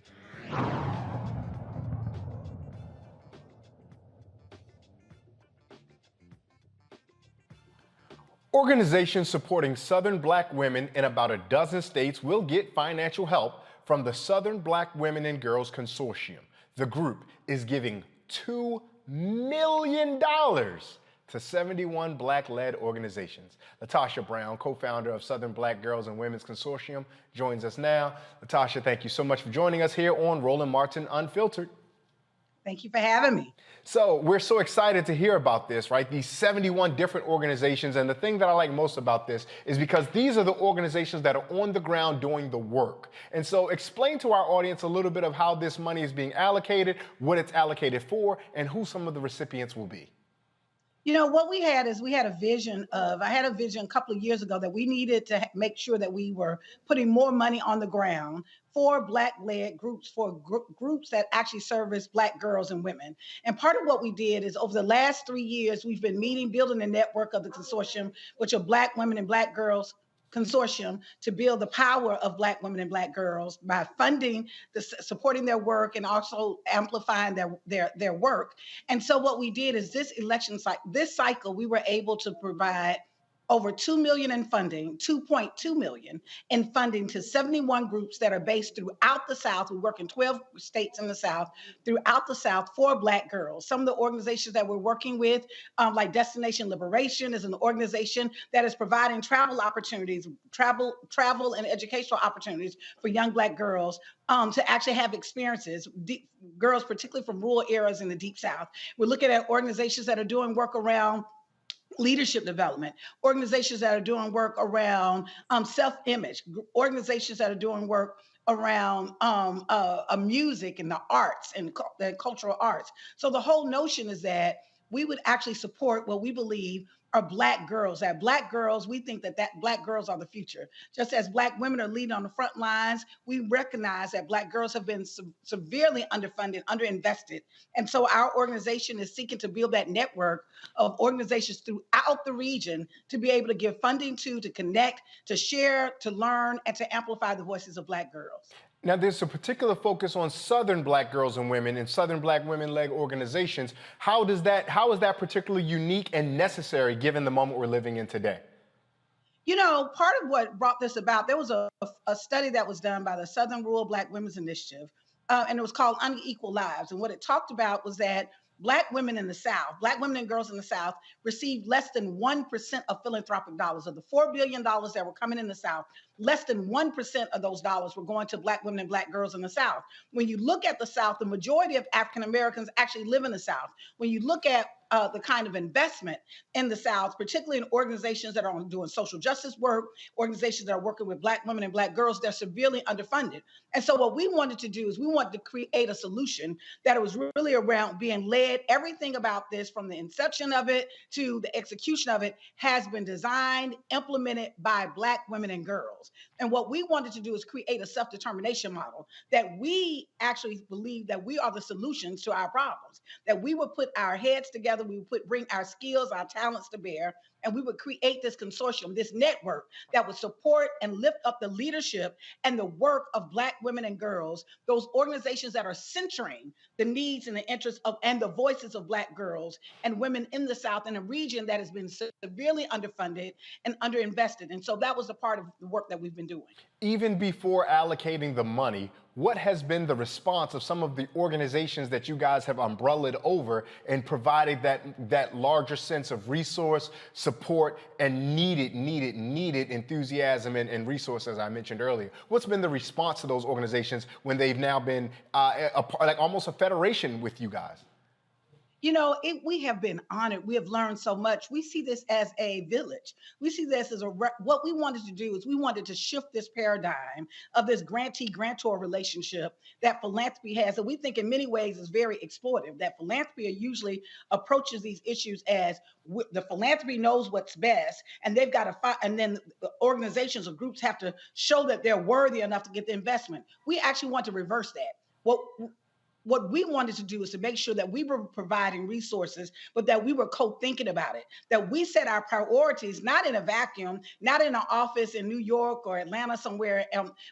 K: Organizations supporting Southern Black women in about a dozen states will get financial help from the Southern Black Women and Girls Consortium. The group is giving $2 million to 71 Black-led organizations. Latasha Brown, co-founder of Southern Black Girls and Women's Consortium, joins us now. Latasha, thank you so much for joining us here on Roland Martin Unfiltered.
J: Thank you for having me.
K: So we're so excited to hear about this, right? These 71 different organizations. And the thing that I like most about this is because these are the organizations that are on the ground doing the work. And so explain to our audience a little bit of how this money is being allocated, what it's allocated for, and who some of the recipients will be.
J: You know, what we had is I had a vision a couple of years ago that we needed to make sure that we were putting more money on the ground for Black-led groups, for groups that actually service Black girls and women. And part of what we did is over the last 3 years, we've been building a network of the consortium, which are Black women and Black girls consortium, to build the power of Black women and Black girls by funding, supporting their work, and also amplifying their work. And so what we did is this cycle, we were able to provide over $2 million in funding, $2.2 million in funding to 71 groups that are based throughout the South. We work in 12 states in the South, throughout the South, for Black girls. Some of the organizations that we're working with, like Destination Liberation, is an organization that is providing travel opportunities, travel and educational opportunities for young Black girls to actually have experiences, girls particularly from rural areas in the Deep South. We're looking at organizations that are doing work around leadership development, organizations that are doing work around self-image, organizations that are doing work around music and the arts and the cultural arts. So the whole notion is that we would actually support what we believe are Black girls. That Black girls, we think that Black girls are the future. Just as Black women are leading on the front lines, we recognize that Black girls have been severely underfunded, underinvested. And so our organization is seeking to build that network of organizations throughout the region to be able to give funding to connect, to share, to learn, and to amplify the voices of Black girls.
K: Now, there's a particular focus on Southern Black girls and women and Southern Black women-led organizations. How is that particularly unique and necessary given the moment we're living in today?
J: You know, part of what brought this about, there was a study that was done by the Southern Rural Black Women's Initiative, and it was called Unequal Lives. And what it talked about was that Black women in the South, Black women and girls in the South, received less than 1% of philanthropic dollars. Of the $4 billion that were coming in the South, less than 1% of those dollars were going to Black women and Black girls in the South. When you look at the South, the majority of African Americans actually live in the South. When you look at the kind of investment in the South, particularly in organizations that are doing social justice work, organizations that are working with Black women and Black girls, they're severely underfunded. And so what we wanted to do is we wanted to create a solution that was really around being led. Everything about this, from the inception of it to the execution of it, has been designed, implemented by Black women and girls. And what we wanted to do is create a self-determination model that we actually believe that we are the solutions to our problems, that we would put our heads together, we would bring our skills, our talents to bear, and we would create this consortium, this network that would support and lift up the leadership and the work of Black women and girls, those organizations that are centering the needs and the interests of and the voices of Black girls and women in the South, in a region that has been severely underfunded and underinvested. And so that was a part of the work that we've been doing.
K: Even before allocating the money, what has been the response of some of the organizations that you guys have umbrellaed over and provided that larger sense of resource, support, and needed enthusiasm and resource, as I mentioned earlier? What's been the response to those organizations when they've now been like almost a federation with you guys?
J: You know, we have been honored. We have learned so much. We see this as a village. We see this as what we wanted to do is we wanted to shift this paradigm of this grantee-grantor relationship that philanthropy has, and we think in many ways is very exploitive. That philanthropy usually approaches these issues as the philanthropy knows what's best, and they've got to find, and then the organizations or groups have to show that they're worthy enough to get the investment. We actually want to reverse that. What we wanted to do is to make sure that we were providing resources, but that we were co-thinking about it, that we set our priorities, not in a vacuum, not in an office in New York or Atlanta somewhere,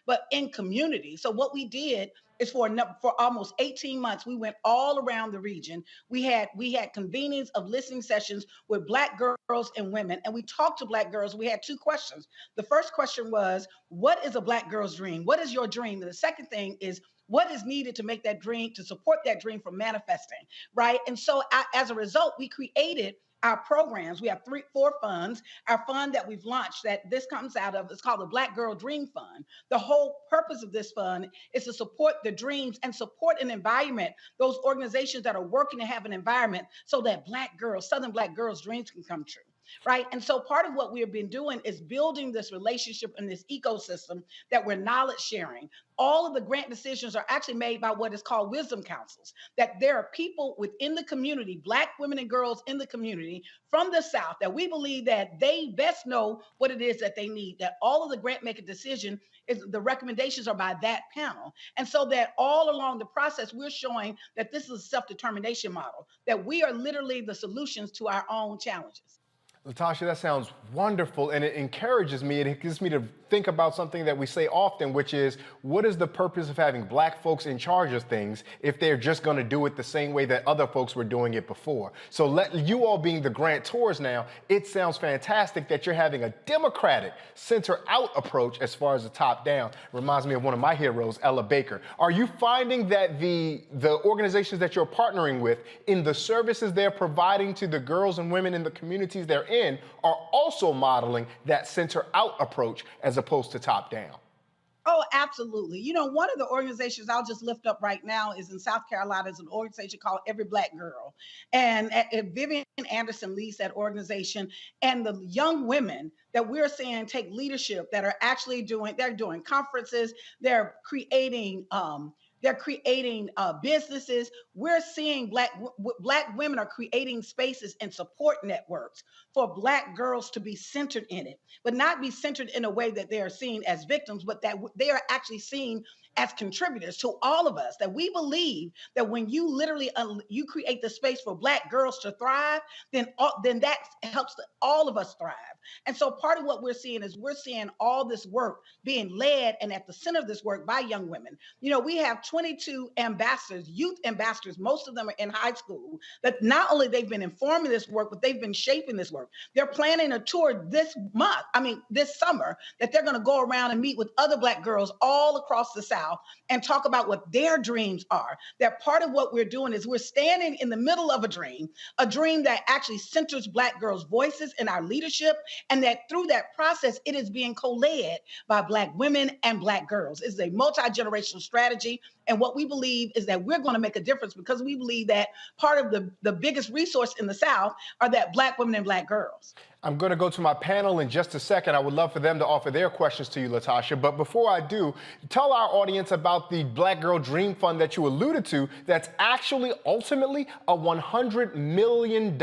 J: but in community. So what we did is for almost 18 months, we went all around the region. We had convenings of listening sessions with Black girls and women, and we talked to Black girls. We had two questions. The first question was, what is a Black girl's dream? What is your dream? And the second thing is, what is needed to make that dream, to support that dream from manifesting, right? And so as a result, we created our programs. We have 4 funds. Our fund that we've launched that this comes out of is called the Black Girl Dream Fund. The whole purpose of this fund is to support the dreams and support an environment, those organizations that are working to have an environment so that Black girls, Southern Black girls' dreams can come true. Right. And so part of what we have been doing is building this relationship and this ecosystem that we're knowledge sharing. All of the grant decisions are actually made by what is called wisdom councils, that there are people within the community, Black women and girls in the community from the South, that we believe that they best know what it is that they need, that all of the grant making decision is the recommendations are by that panel. And so that all along the process, we're showing that this is a self-determination model, that we are literally the solutions to our own challenges.
K: Latasha, that sounds wonderful, and it encourages me, and it gives me to think about something that we say often, which is, what is the purpose of having Black folks in charge of things if they're just going to do it the same way that other folks were doing it before? So let you all being the grantors now, it sounds fantastic that you're having a democratic center-out approach as far as the top-down. Reminds me of one of my heroes, Ella Baker. Are you finding that the organizations that you're partnering with in the services they're providing to the girls and women in the communities they're in are also modeling that center-out approach as opposed to top-down?
J: Oh, absolutely. You know, one of the organizations I'll just lift up right now is in South Carolina, is an organization called Every Black Girl. And Vivian Anderson leads that organization. And the young women that we're seeing take leadership that are actually they're doing conferences, they're creating businesses. We're seeing Black women are creating spaces and support networks for Black girls to be centered in it, but not be centered in a way that they are seen as victims, but that they are actually seen as contributors to all of us. That we believe that when you literally you create the space for Black girls to thrive, then that helps all of us thrive. And so part of what we're seeing is we're seeing all this work being led and at the center of this work by young women. You know, we have 22 ambassadors, youth ambassadors, most of them are in high school, that not only they've been informing this work, but they've been shaping this work. They're planning a tour this summer, that they're going to go around and meet with other Black girls all across the South and talk about what their dreams are. That part of what we're doing is we're standing in the middle of a dream that actually centers Black girls' voices in our leadership, and that through that process, it is being co-led by Black women and Black girls. It's a multi-generational strategy. And what we believe is that we're going to make a difference, because we believe that part of the biggest resource in the South are that Black women and Black girls.
K: I'm going to go to my panel in just a second. I would love for them to offer their questions to you, Latasha. But before I do, tell our audience about the Black Girl Dream Fund that you alluded to, that's actually ultimately a $100 million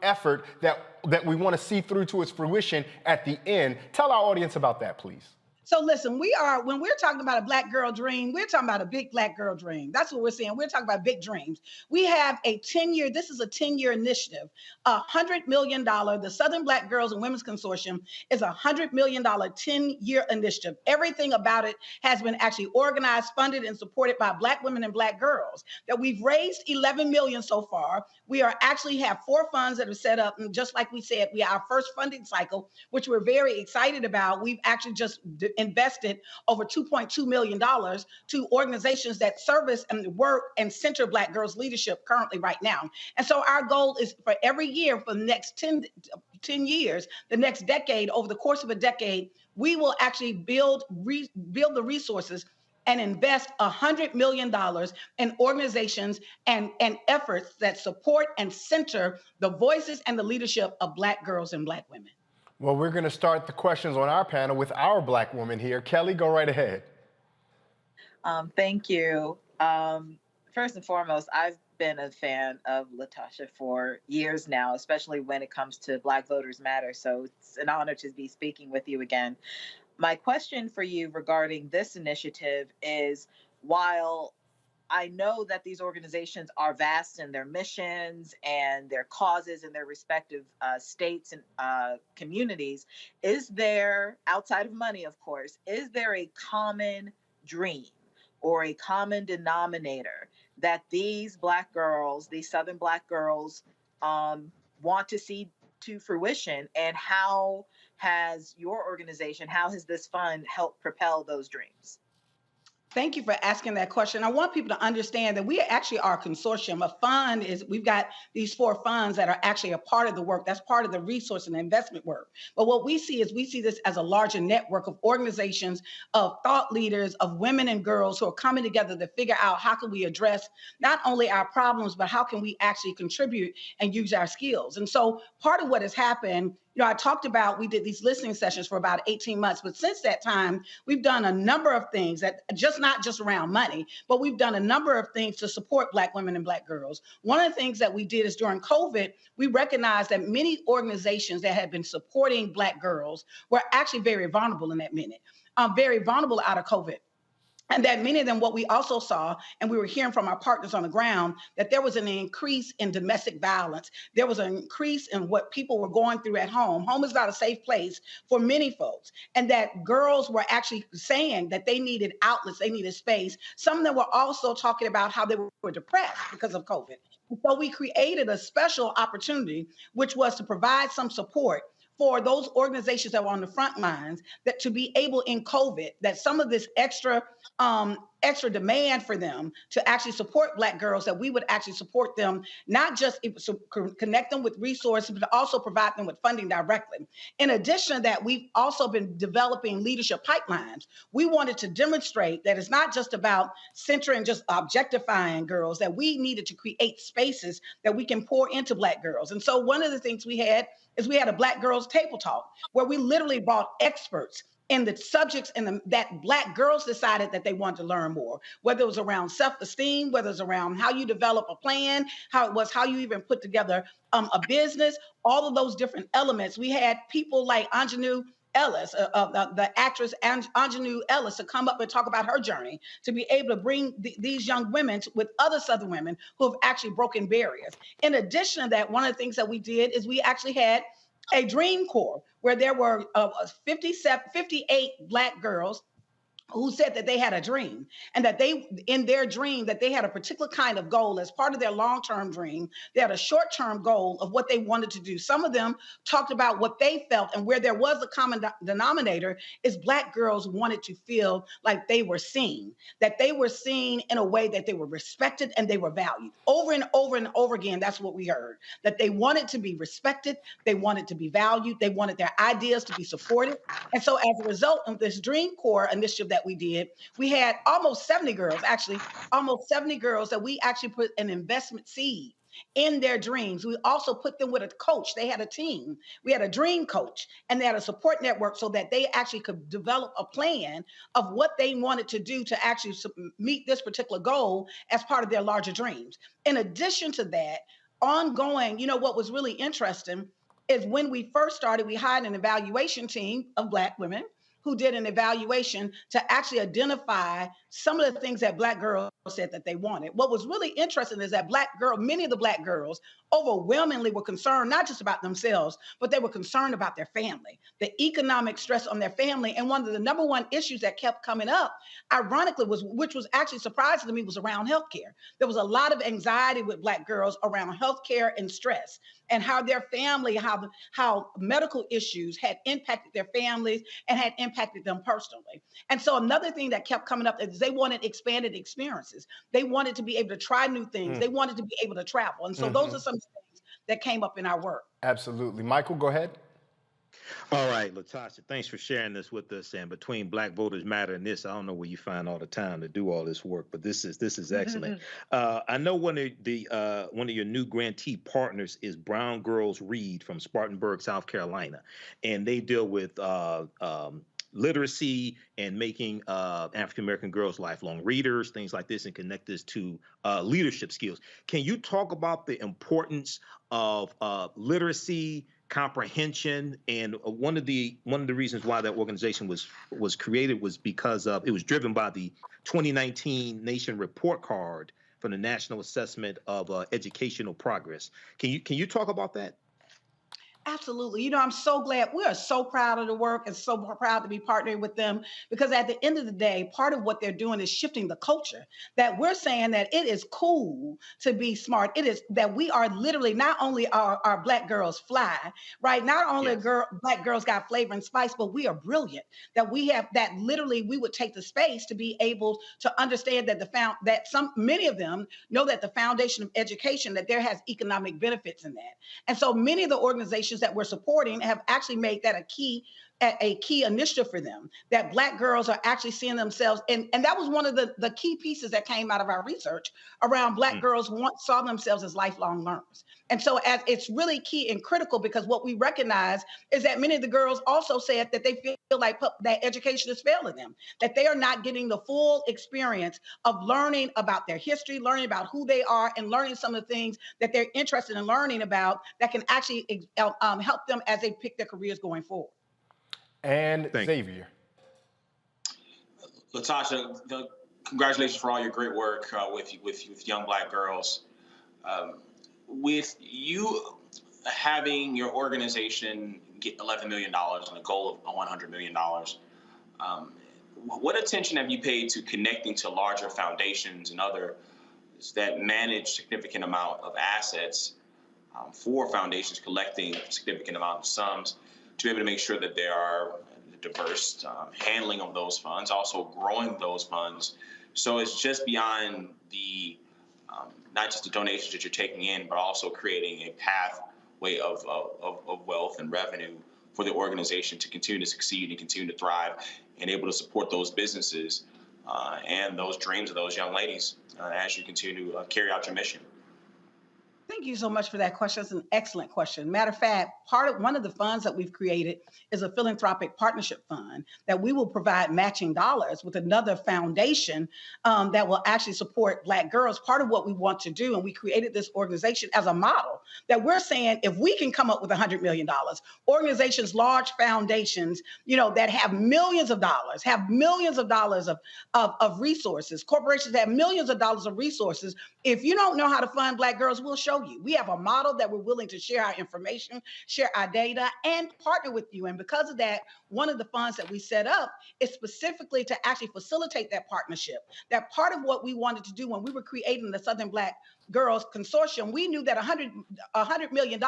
K: effort that we want to see through to its fruition at the end. Tell our audience about that, please.
J: So listen, when we're talking about a Black girl dream, we're talking about a big Black girl dream. That's what we're saying. We're talking about big dreams. We have this is a 10-year initiative, $100 million. The Southern Black Girls and Women's Consortium is a $100 million 10-year initiative. Everything about it has been actually organized, funded, and supported by Black women and Black girls. That we've raised $11 million so far. We actually have 4 funds that are set up. And just like we said, our first funding cycle, which we're very excited about. We've actually just invested over $2.2 million to organizations that service and work and center Black girls' leadership currently right now. And so our goal is for every year for the next 10 years, the next decade, over the course of a decade, we will actually build the resources and invest $100 million in organizations and efforts that support and center the voices and the leadership of Black girls and Black women.
K: Well, we're going to start the questions on our panel with our Black woman here. Kelly, go right ahead.
P: Thank you. First and foremost, I've been a fan of Latasha for years now, especially when it comes to Black Voters Matter. So it's an honor to be speaking with you again. My question for you regarding this initiative is, while I know that these organizations are vast in their missions and their causes in their respective states and communities, is there, outside of money, of course, is there a common dream or a common denominator that these Black girls, these Southern Black girls, want to see to fruition? And how has your organization, how has this fund helped propel those dreams?
J: Thank you for asking that question. I want people to understand that we actually are a consortium. A fund is, we've got these 4 funds that are actually a part of the work. That's part of the resource and investment work. But what we see this as a larger network of organizations, of thought leaders, of women and girls who are coming together to figure out how can we address not only our problems, but how can we actually contribute and use our skills. And so part of what has happened, I talked about, we did these listening sessions for about 18 months, but since that time, we've done a number of things that not just around money, but we've done a number of things to support Black women and Black girls. One of the things that we did is during COVID, we recognized that many organizations that had been supporting Black girls were actually very vulnerable in that minute, very vulnerable out of COVID. And that many of them, what we also saw, and we were hearing from our partners on the ground, that there was an increase in domestic violence. There was an increase in what people were going through at home. Home is not a safe place for many folks. And that girls were actually saying that they needed outlets, they needed space. Some of them were also talking about how they were depressed because of COVID. And so we created a special opportunity, which was to provide some support for those organizations that were on the front lines, that to be able in COVID, that some of this extra demand for them to actually support Black girls, that we would actually support them, not just connect them with resources, but also provide them with funding directly. In addition to that, we've also been developing leadership pipelines. We wanted to demonstrate that it's not just about centering, just objectifying girls, that we needed to create spaces that we can pour into Black girls. And so one of the things we had a Black Girls Table Talk, where we literally brought experts in the subjects that Black girls decided that they wanted to learn more, whether it was around self-esteem, whether it's around how you develop a plan, how you even put together a business, all of those different elements. We had people like Anjanou Ellis, the actress Anjanou Ellis, to come up and talk about her journey, to be able to bring these young women with other Southern women who have actually broken barriers. In addition to that, one of the things that we did is we actually had a dream corps where there were 58 Black girls who said that they had a dream, and that in their dream, that they had a particular kind of goal as part of their long-term dream. They had a short-term goal of what they wanted to do. Some of them talked about what they felt, and where there was a common denominator is Black girls wanted to feel like they were seen, that they were seen in a way that they were respected and they were valued. Over and over and over again, that's what we heard, that they wanted to be respected, they wanted to be valued, they wanted their ideas to be supported. And so as a result of this Dream Corps initiative that we did, we had almost 70 girls that we actually put an investment seed in their dreams. We also put them with a coach. They had a team. We had a dream coach, and they had a support network so that they actually could develop a plan of what they wanted to do to actually meet this particular goal as part of their larger dreams. In addition to that, ongoing, what was really interesting is when we first started, we hired an evaluation team of Black women. who did an evaluation to actually identify some of the things that Black girls said that they wanted. What was really interesting is that many of the Black girls overwhelmingly were concerned not just about themselves, but they were concerned about their family, the economic stress on their family. And one of the number one issues that kept coming up, ironically, which was actually surprising to me, was around healthcare. There was a lot of anxiety with Black girls around healthcare and stress, and how their family, how medical issues had impacted their families and had impacted them personally. And so another thing that kept coming up is they wanted expanded experiences. They wanted to be able to try new things. They wanted to be able to travel. And so those are some things that came up in our work.
K: Absolutely. Michael, go ahead.
Q: All right, Latasha, thanks for sharing this with us. And between Black Voters Matter and this, I don't know where you find all the time to do all this work, but this is excellent. I know one of your new grantee partners is Brown Girls Read from Spartanburg, South Carolina, and they deal with literacy and making African American girls lifelong readers, things like this, and connect this to leadership skills. Can you talk about the importance of literacy, comprehension? And one of the reasons why that organization was created was because it was driven by the 2019 Nation Report Card from the National Assessment of Educational Progress. Can you talk about that?
J: Absolutely. You know, I'm so glad. We are so proud of the work and so proud to be partnering with them, because at the end of the day, part of what they're doing is shifting the culture, that we're saying that it is cool to be smart. It is that we are literally, not only are our Black girls fly, right? Not only Black girls got flavor and spice, but we are brilliant, that we have that literally we would take the space to be able to understand that many of them know that the foundation of education, that there has economic benefits in that. And so many of the organizations that we're supporting have actually made that a key initiative for them, that Black girls are actually seeing themselves. And that was one of the key pieces that came out of our research around Black girls saw themselves as lifelong learners. And so as it's really key and critical, because what we recognize is that many of the girls also said that they feel like that education is failing them, that they are not getting the full experience of learning about their history, learning about who they are, and learning some of the things that they're interested in learning about that can actually help them as they pick their careers going forward.
K: And Xavier.
O: Latasha, congratulations for all your great work with young Black girls. With you having your organization get $11 million and a goal of $100 million, what attention have you paid to connecting to larger foundations and others that manage significant amount of assets for foundations collecting significant amount of sums to be able to make sure that there are diverse handling of those funds, also growing those funds? So it's just beyond the not just the donations that you're taking in, but also creating a pathway of wealth and revenue for the organization to continue to succeed and continue to thrive and able to support those businesses and those dreams of those young ladies as you continue to carry out your mission.
J: Thank you so much for that question. It's an excellent question. Matter of fact, one of the funds that we've created is a philanthropic partnership fund that we will provide matching dollars with another foundation that will actually support Black girls. Part of what we want to do, and we created this organization as a model, that we're saying if we can come up with $100 million, organizations, large foundations, that have millions of dollars of resources, corporations that have millions of dollars of resources. If you don't know how to fund Black girls, we'll show you. We have a model that we're willing to share our information, share our data, and partner with you. And because of that, one of the funds that we set up is specifically to actually facilitate that partnership. That part of what we wanted to do when we were creating the Southern Black Girls Consortium, we knew that $100 million,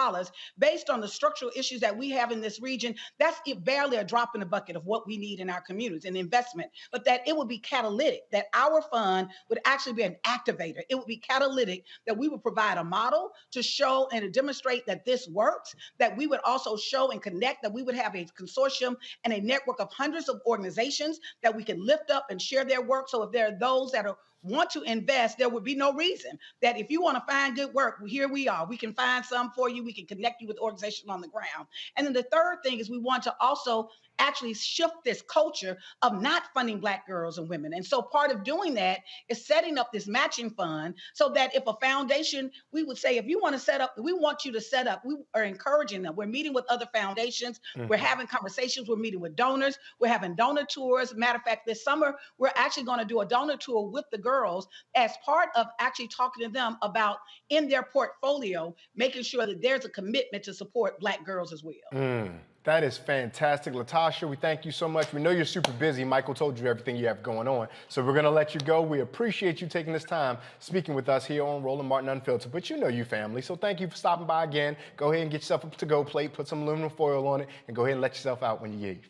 J: based on the structural issues that we have in this region, that's barely a drop in the bucket of what we need in our communities and investment, but that it would be catalytic, that our fund would actually be an activator. It would be catalytic, that we would provide a model to show and to demonstrate that this works, that we would also show and connect, that we would have a consortium and a network of hundreds of organizations that we can lift up and share their work. So if there are those that want to invest, there would be no reason that if you want to find good work, here we are. We can find some for you. We can connect you with organizations on the ground. And then the third thing is we want to also actually shift this culture of not funding Black girls and women. And so part of doing that is setting up this matching fund so that if a foundation, we would say, if you want to set up, we want you to set up, we are encouraging them. We're meeting with other foundations. We're having conversations. We're meeting with donors. We're having donor tours. Matter of fact, this summer, we're actually going to do a donor tour with the girls as part of actually talking to them about in their portfolio, making sure that there's a commitment to support Black girls as well.
K: That is fantastic. Latasha, we thank you so much. We know you're super busy. Michael told you everything you have going on. So we're going to let you go. We appreciate you taking this time speaking with us here on Roland Martin Unfiltered. But you know you family. So thank you for stopping by again. Go ahead and get yourself a to-go plate, put some aluminum foil on it, and go ahead and let yourself out when you leave.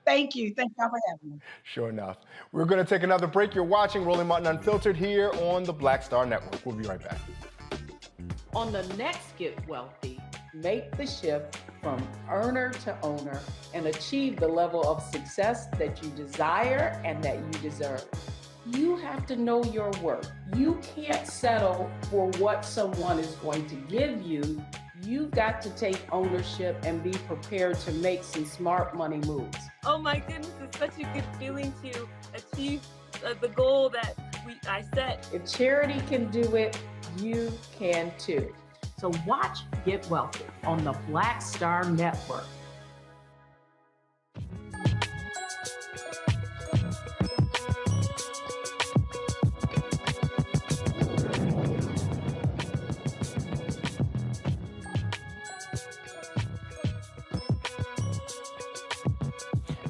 J: Thank you. Thank you for having me.
K: Sure enough. We're going to take another break. You're watching Roland Martin Unfiltered here on the Black Star Network. We'll be right back.
R: On the next Get Wealthy, make the shift from earner to owner and achieve the level of success that you desire and that you deserve. You have to know your worth. You can't settle for what someone is going to give you. You've got to take ownership and be prepared to make some smart money moves.
S: Oh my goodness, it's such a good feeling to achieve the goal that I set.
R: If charity can do it, you can too.
T: So watch Get Wealthy on the Black Star Network.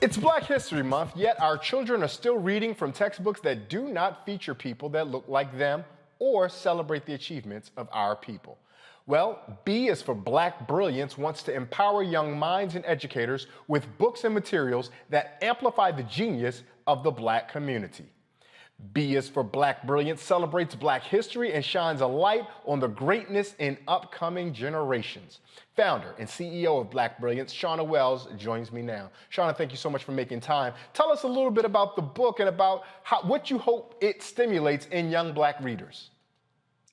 K: It's Black History Month, yet our children are still reading from textbooks that do not feature people that look like them or celebrate the achievements of our people. Well, B is for Black Brilliance wants to empower young minds and educators with books and materials that amplify the genius of the Black community. B is for Black Brilliance celebrates Black history and shines a light on the greatness in upcoming generations. Founder and CEO of Black Brilliance, Shauna Wells, joins me now. Shauna, thank you so much for making time. Tell us a little bit about the book and about what you hope it stimulates in young Black readers.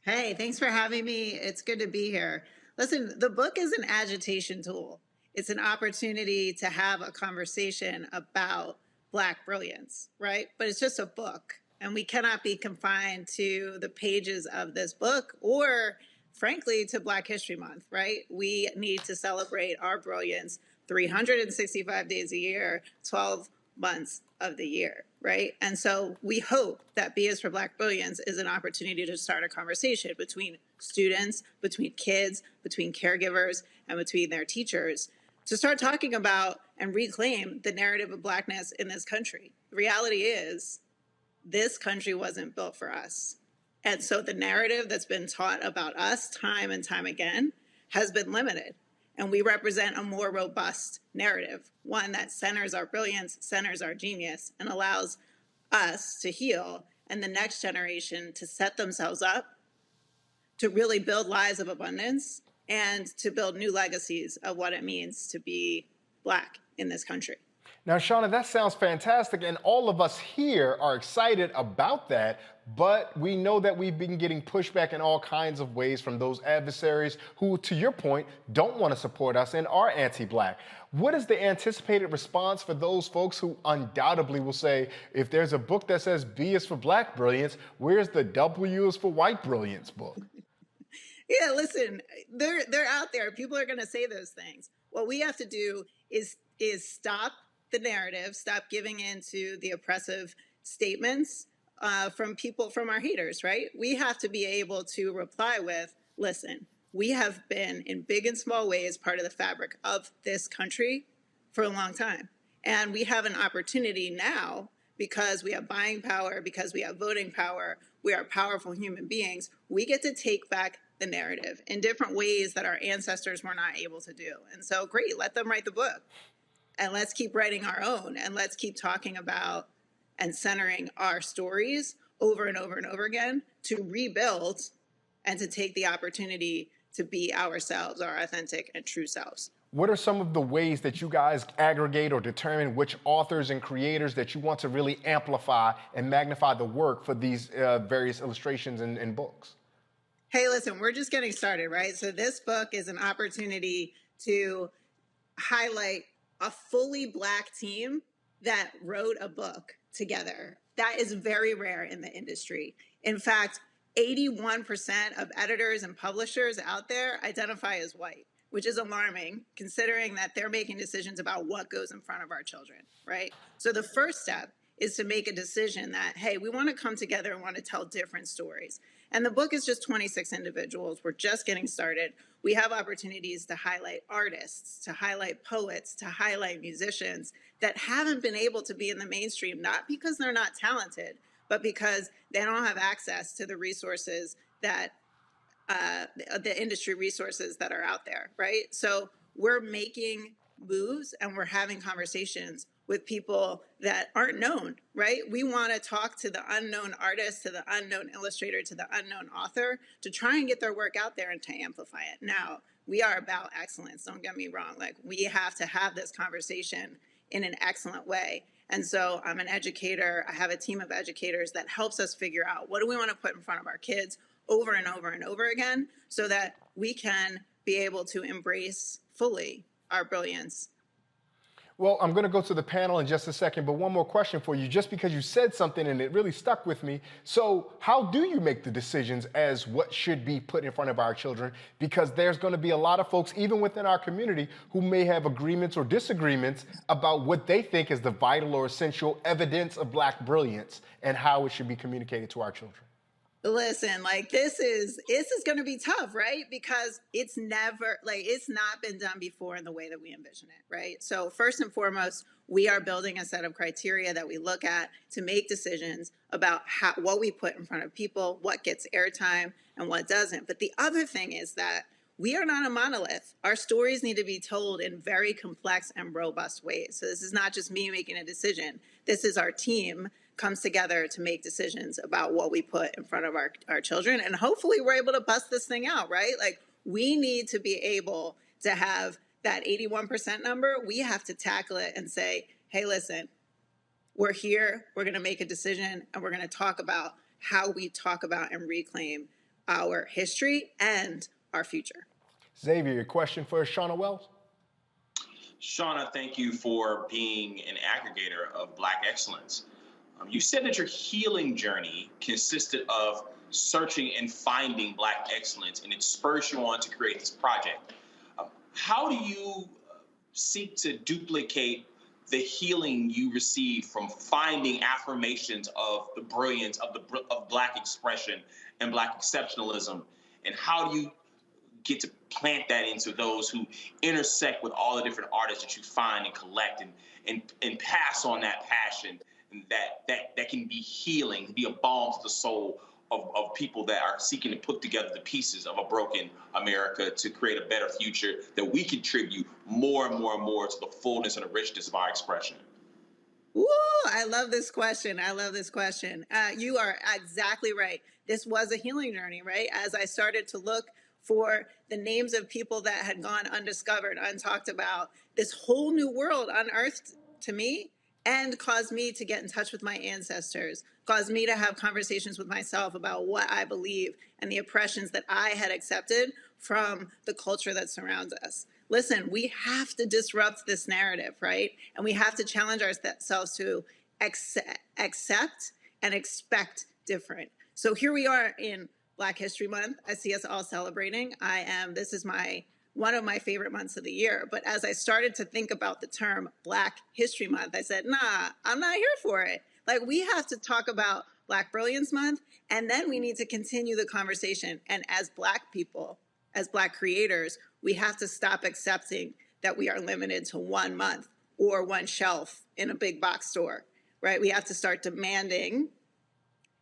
F: Hey, thanks for having me. It's good to be here. Listen, the book is an agitation tool. It's an opportunity to have a conversation about Black brilliance, right? But it's just a book. And we cannot be confined to the pages of this book or, frankly, to Black History Month, right? We need to celebrate our brilliance 365 days a year, 12 months of the year, right? And so we hope that B is for Black Brilliance is an opportunity to start a conversation between students, between kids, between caregivers, and between their teachers to start talking about and reclaim the narrative of Blackness in this country. The reality is, this country wasn't built for us. And so the narrative that's been taught about us time and time again has been limited. And we represent a more robust narrative, one that centers our brilliance, centers our genius, and allows us to heal and the next generation to set themselves up to really build lives of abundance and to build new legacies of what it means to be Black in this country.
K: Now, Shauna, that sounds fantastic, and all of us here are excited about that, but we know that we've been getting pushback in all kinds of ways from those adversaries who, to your point, don't want to support us and are anti-Black. What is the anticipated response for those folks who undoubtedly will say, if there's a book that says B is for Black Brilliance, where's the W is for White Brilliance book?
F: Yeah, listen, they're out there. People are going to say those things. What we have to do is stop the narrative, stop giving in to the oppressive statements from people, from our haters, right? We have to be able to reply with, listen, we have been in big and small ways part of the fabric of this country for a long time. And we have an opportunity now because we have buying power, because we have voting power, we are powerful human beings. We get to take back the narrative in different ways that our ancestors were not able to do. And so great, let them write the book. And let's keep writing our own, and let's keep talking about and centering our stories over and over and over again to rebuild and to take the opportunity to be ourselves, our authentic and true selves.
K: What are some of the ways that you guys aggregate or determine which authors and creators that you want to really amplify and magnify the work for these various illustrations and books?
F: Hey, listen, we're just getting started, right? So this book is an opportunity to highlight a fully Black team that wrote a book together. That is very rare in the industry. In fact, 81% of editors and publishers out there identify as white, which is alarming considering that they're making decisions about what goes in front of our children, right? So the first step is to make a decision that, hey, we want to come together and want to tell different stories. And the book is just 26 individuals. We're just getting started. We have opportunities to highlight artists, to highlight poets, to highlight musicians that haven't been able to be in the mainstream, not because they're not talented, but because they don't have access to the resources that the industry resources that are out there, right? So we're making moves and we're having conversations with people that aren't known, right? We want to talk to the unknown artist, to the unknown illustrator, to the unknown author, to try and get their work out there and to amplify it. Now, we are about excellence, don't get me wrong. Like, we have to have this conversation in an excellent way. And so I'm an educator. I have a team of educators that helps us figure out what do we want to put in front of our kids over and over and over again so that we can be able to embrace fully our brilliance.
K: Well, I'm going to go to the panel in just a second, but one more question for you, just because you said something and it really stuck with me. So how do you make the decisions as what should be put in front of our children? Because there's going to be a lot of folks, even within our community, who may have agreements or disagreements about what they think is the vital or essential evidence of Black brilliance and how it should be communicated to our children.
F: Listen, like this is going to be tough, right? Because it's not been done before in the way that we envision it, right? So first and foremost, we are building a set of criteria that we look at to make decisions about what we put in front of people, what gets airtime and what doesn't. But the other thing is that we are not a monolith. Our stories need to be told in very complex and robust ways. So this is not just me making a decision. This is our team comes together to make decisions about what we put in front of our children. And hopefully we're able to bust this thing out, right? Like, we need to be able to have that 81% number. We have to tackle it and say, hey, listen, we're here, we're gonna make a decision, and we're gonna talk about how we talk about and reclaim our history and our future.
K: Xavier, a question for Shauna Wells?
O: Shauna, thank you for being an aggregator of Black excellence. You said that your healing journey consisted of searching and finding Black excellence, and it spurs you on to create this project. How do you seek to duplicate the healing you receive from finding affirmations of the brilliance of Black expression and Black exceptionalism? And how do you get to plant that into those who intersect with all the different artists that you find and collect and pass on that passion? That can be healing, be a balm to the soul of people that are seeking to put together the pieces of a broken America to create a better future that we contribute more and more and more to the fullness and the richness of our expression.
F: Ooh, I love this question. I love this question. You are exactly right. This was a healing journey, right? As I started to look for the names of people that had gone undiscovered, untalked about, this whole new world unearthed to me and caused me to get in touch with my ancestors, caused me to have conversations with myself about what I believe and the oppressions that I had accepted from the culture that surrounds us. Listen, we have to disrupt this narrative, right? And we have to challenge ourselves to accept and expect different. So here we are in Black History Month. I see us all celebrating. This is one of my favorite months of the year. But as I started to think about the term Black History Month, I said, nah, I'm not here for it. Like, we have to talk about Black Brilliance Month, and then we need to continue the conversation. And as Black people, as Black creators, we have to stop accepting that we are limited to 1 month or one shelf in a big box store, right? We have to start demanding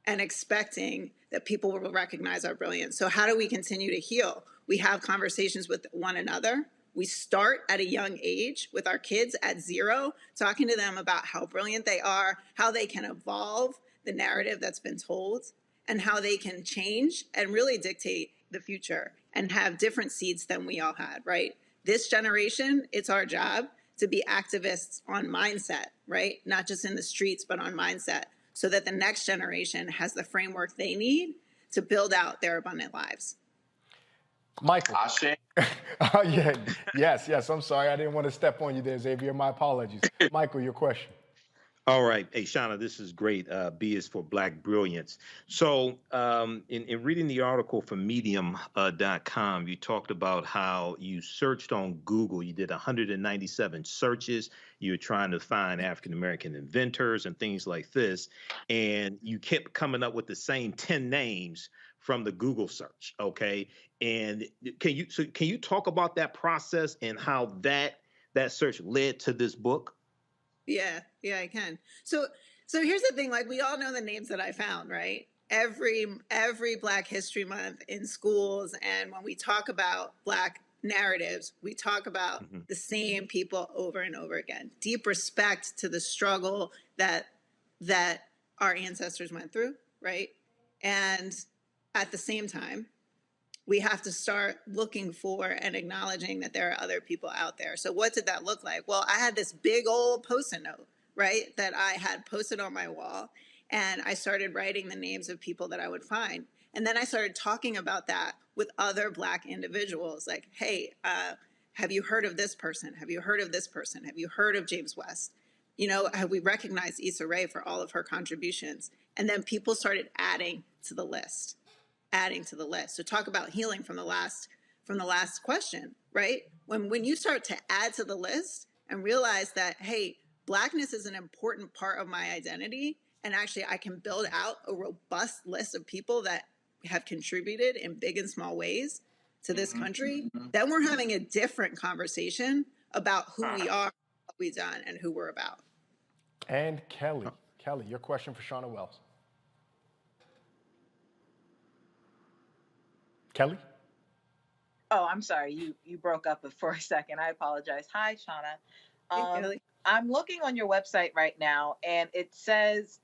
F: and expecting that people will recognize our brilliance. So how do we continue to heal? We have conversations with one another. We start at a young age with our kids at 0, talking to them about how brilliant they are, how they can evolve the narrative that's been told, and how they can change and really dictate the future and have different seeds than we all had, right? This generation, it's our job to be activists on mindset, right? Not just in the streets, but on mindset, so that the next generation has the framework they need to build out their abundant lives.
K: Michael.
O: Ashe.
K: Yeah, yes. I'm sorry. I didn't want to step on you there, Xavier. My apologies. Michael, your question.
Q: All right. Hey, Shauna, this is great. B is for Black Brilliance. So, in reading the article from Medium.com, you talked about how you searched on Google. You did 197 searches. You were trying to find African American inventors and things like this. And you kept coming up with the same 10 names from the Google search. Okay. And can you talk about that process and how that search led to this book?
F: Yeah, I can. So here's the thing, like we all know the names that I found, right? Every Black History Month in schools, and when we talk about Black narratives, we talk about the same people over and over again. Deep respect to the struggle that our ancestors went through, right? And at the same time, we have to start looking for and acknowledging that there are other people out there. So what did that look like? Well, I had this big old Post-it note, right, that I had posted on my wall. And I started writing the names of people that I would find. And then I started talking about that with other Black individuals. Like, hey, have you heard of this person? Have you heard of this person? Have you heard of James West? You know, have we recognized Issa Rae for all of her contributions? And then people started adding to the list. So talk about healing from the last question, right? When you start to add to the list and realize that, hey, Blackness is an important part of my identity, and actually I can build out a robust list of people that have contributed in big and small ways to this country, then we're having a different conversation about who we are, what we've done, and who we're about.
K: And Kelly, your question for Shauna Wells. Kelly?
P: Oh, I'm sorry. You broke up for a second. I apologize. Hi, Shauna.
F: Hey, Kelly.
P: I'm looking on your website right now, and it says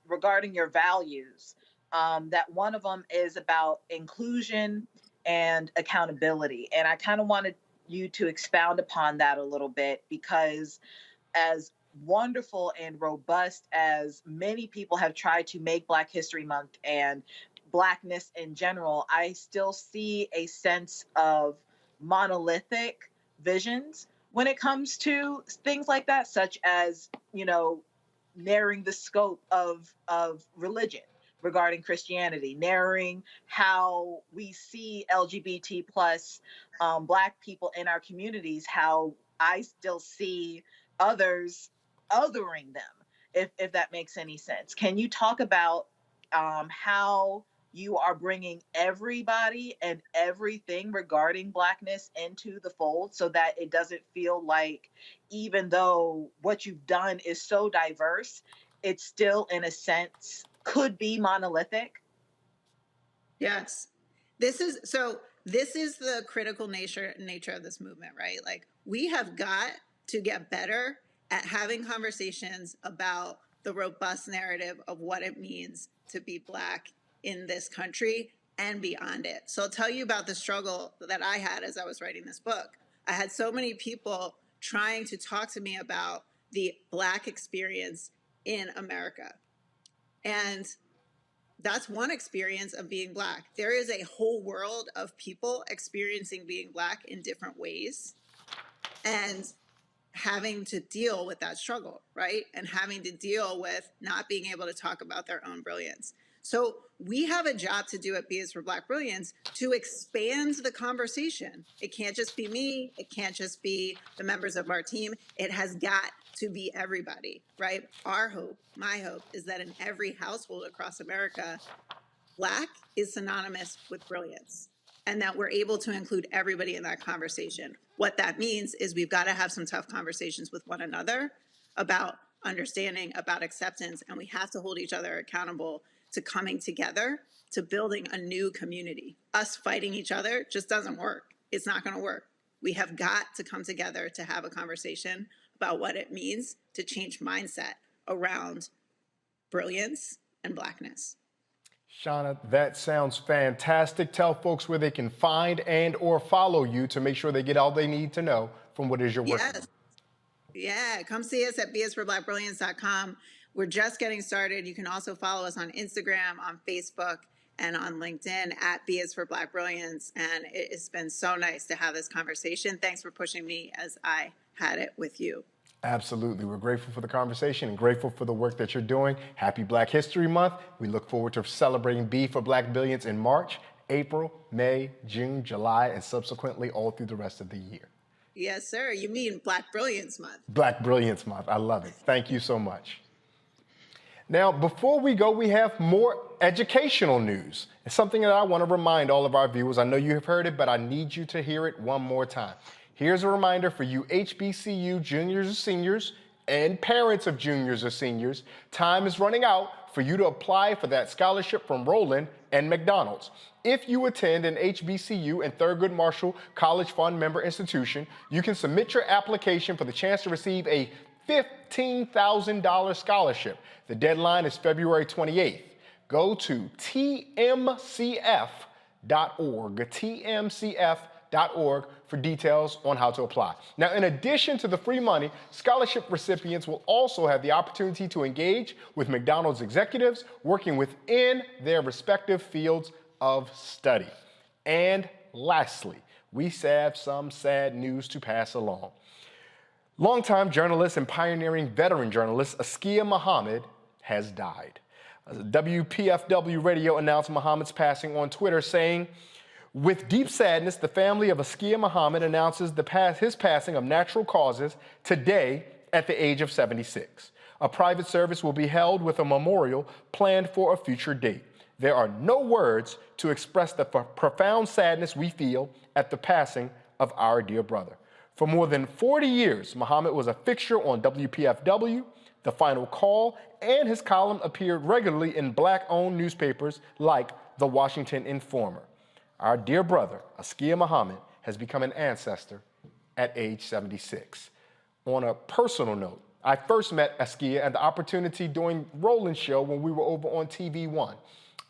P: regarding your values that one of them is about inclusion and accountability. And I kind of wanted you to expound upon that a little bit, because as wonderful and robust as many people have tried to make Black History Month and Blackness in general, I still see a sense of monolithic visions when it comes to things like that, such as, you know, narrowing the scope of religion regarding Christianity, narrowing how we see LGBT plus Black people in our communities, how I still see others othering them, if that makes any sense. Can you talk about how you are bringing everybody and everything regarding Blackness into the fold, so that it doesn't feel like, even though what you've done is so diverse, it still, in a sense, could be monolithic?
F: Yes. This is the critical nature of this movement, right? Like, we have got to get better at having conversations about the robust narrative of what it means to be Black in this country and beyond it. So I'll tell you about the struggle that I had as I was writing this book. I had so many people trying to talk to me about the Black experience in America. And that's one experience of being Black. There is a whole world of people experiencing being Black in different ways and having to deal with that struggle, right? And having to deal with not being able to talk about their own brilliance. So we have a job to do at B is for Black Brilliance to expand the conversation. It can't just be me. It can't just be the members of our team. It has got to be everybody, right? Our hope, my hope, is that in every household across America, Black is synonymous with brilliance, and that we're able to include everybody in that conversation. What that means is we've got to have some tough conversations with one another about understanding, about acceptance, and we have to hold each other accountable to coming together, to building a new community. Us fighting each other just doesn't work. It's not going to work. We have got to come together to have a conversation about what it means to change mindset around brilliance and Blackness.
K: Shauna, that sounds fantastic. Tell folks where they can find and or follow you to make sure they get all they need to know from what is your work.
F: Yes. Yeah, come see us at bisforblackbrilliance.com. We're just getting started. You can also follow us on Instagram, on Facebook, and on LinkedIn at B is for Black Brilliance. And it has been so nice to have this conversation. Thanks for pushing me as I had it with you.
K: Absolutely. We're grateful for the conversation and grateful for the work that you're doing. Happy Black History Month. We look forward to celebrating B for Black Brilliance in March, April, May, June, July, and subsequently all through the rest of the year.
F: Yes, sir. You mean Black Brilliance Month.
K: Black Brilliance Month. I love it. Thank you so much. Now, before we go, we have more educational news. It's something that I want to remind all of our viewers. I know you have heard it, but I need you to hear it one more time. Here's a reminder for you HBCU juniors or seniors and parents of juniors or seniors. Time is running out for you to apply for that scholarship from Roland and McDonald's. If you attend an HBCU and Thurgood Marshall College Fund member institution, you can submit your application for the chance to receive a $15,000 scholarship. The deadline is February 28th. Go to tmcf.org, tmcf.org for details on how to apply. Now, in addition to the free money, scholarship recipients will also have the opportunity to engage with McDonald's executives working within their respective fields of study. And lastly, we have some sad news to pass along. Longtime journalist and pioneering veteran journalist Askia Muhammad has died. WPFW Radio announced Muhammad's passing on Twitter, saying, "With deep sadness, the family of Askia Muhammad announces his passing of natural causes today at the age of 76. A private service will be held with a memorial planned for a future date. There are no words to express the profound sadness we feel at the passing of our dear brother." For more than 40 years, Muhammad was a fixture on WPFW, The Final Call, and his column appeared regularly in Black-owned newspapers like The Washington Informer. Our dear brother, Askia Muhammad, has become an ancestor at age 76. On a personal note, I first met Askia at the opportunity during Roland's show when we were over on TV1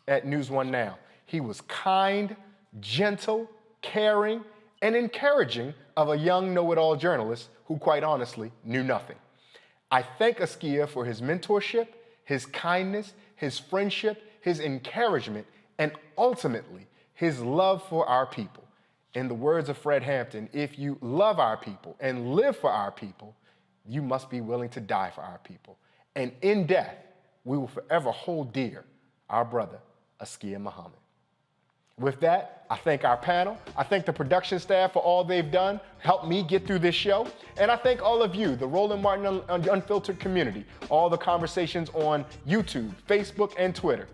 K: at News One Now. He was kind, gentle, caring, and encouraging of a young know-it-all journalist who quite honestly knew nothing. I thank Askia for his mentorship, his kindness, his friendship, his encouragement, and ultimately his love for our people. In the words of Fred Hampton, if you love our people and live for our people, you must be willing to die for our people. And in death, we will forever hold dear our brother, Askia Muhammad. With that, I thank our panel. I thank the production staff for all they've done, helped me get through this show. And I thank all of you, the Roland Martin Unfiltered community, all the conversations on YouTube, Facebook, and Twitter.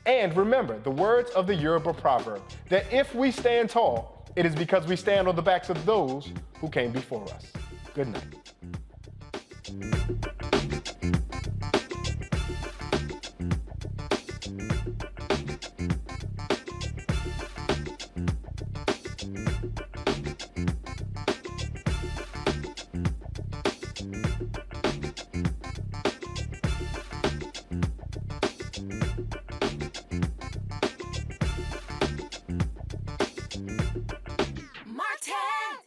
K: And remember the words of the Yoruba proverb, that if we stand tall, it is because we stand on the backs of those who came before us. Good night.
H: Martin!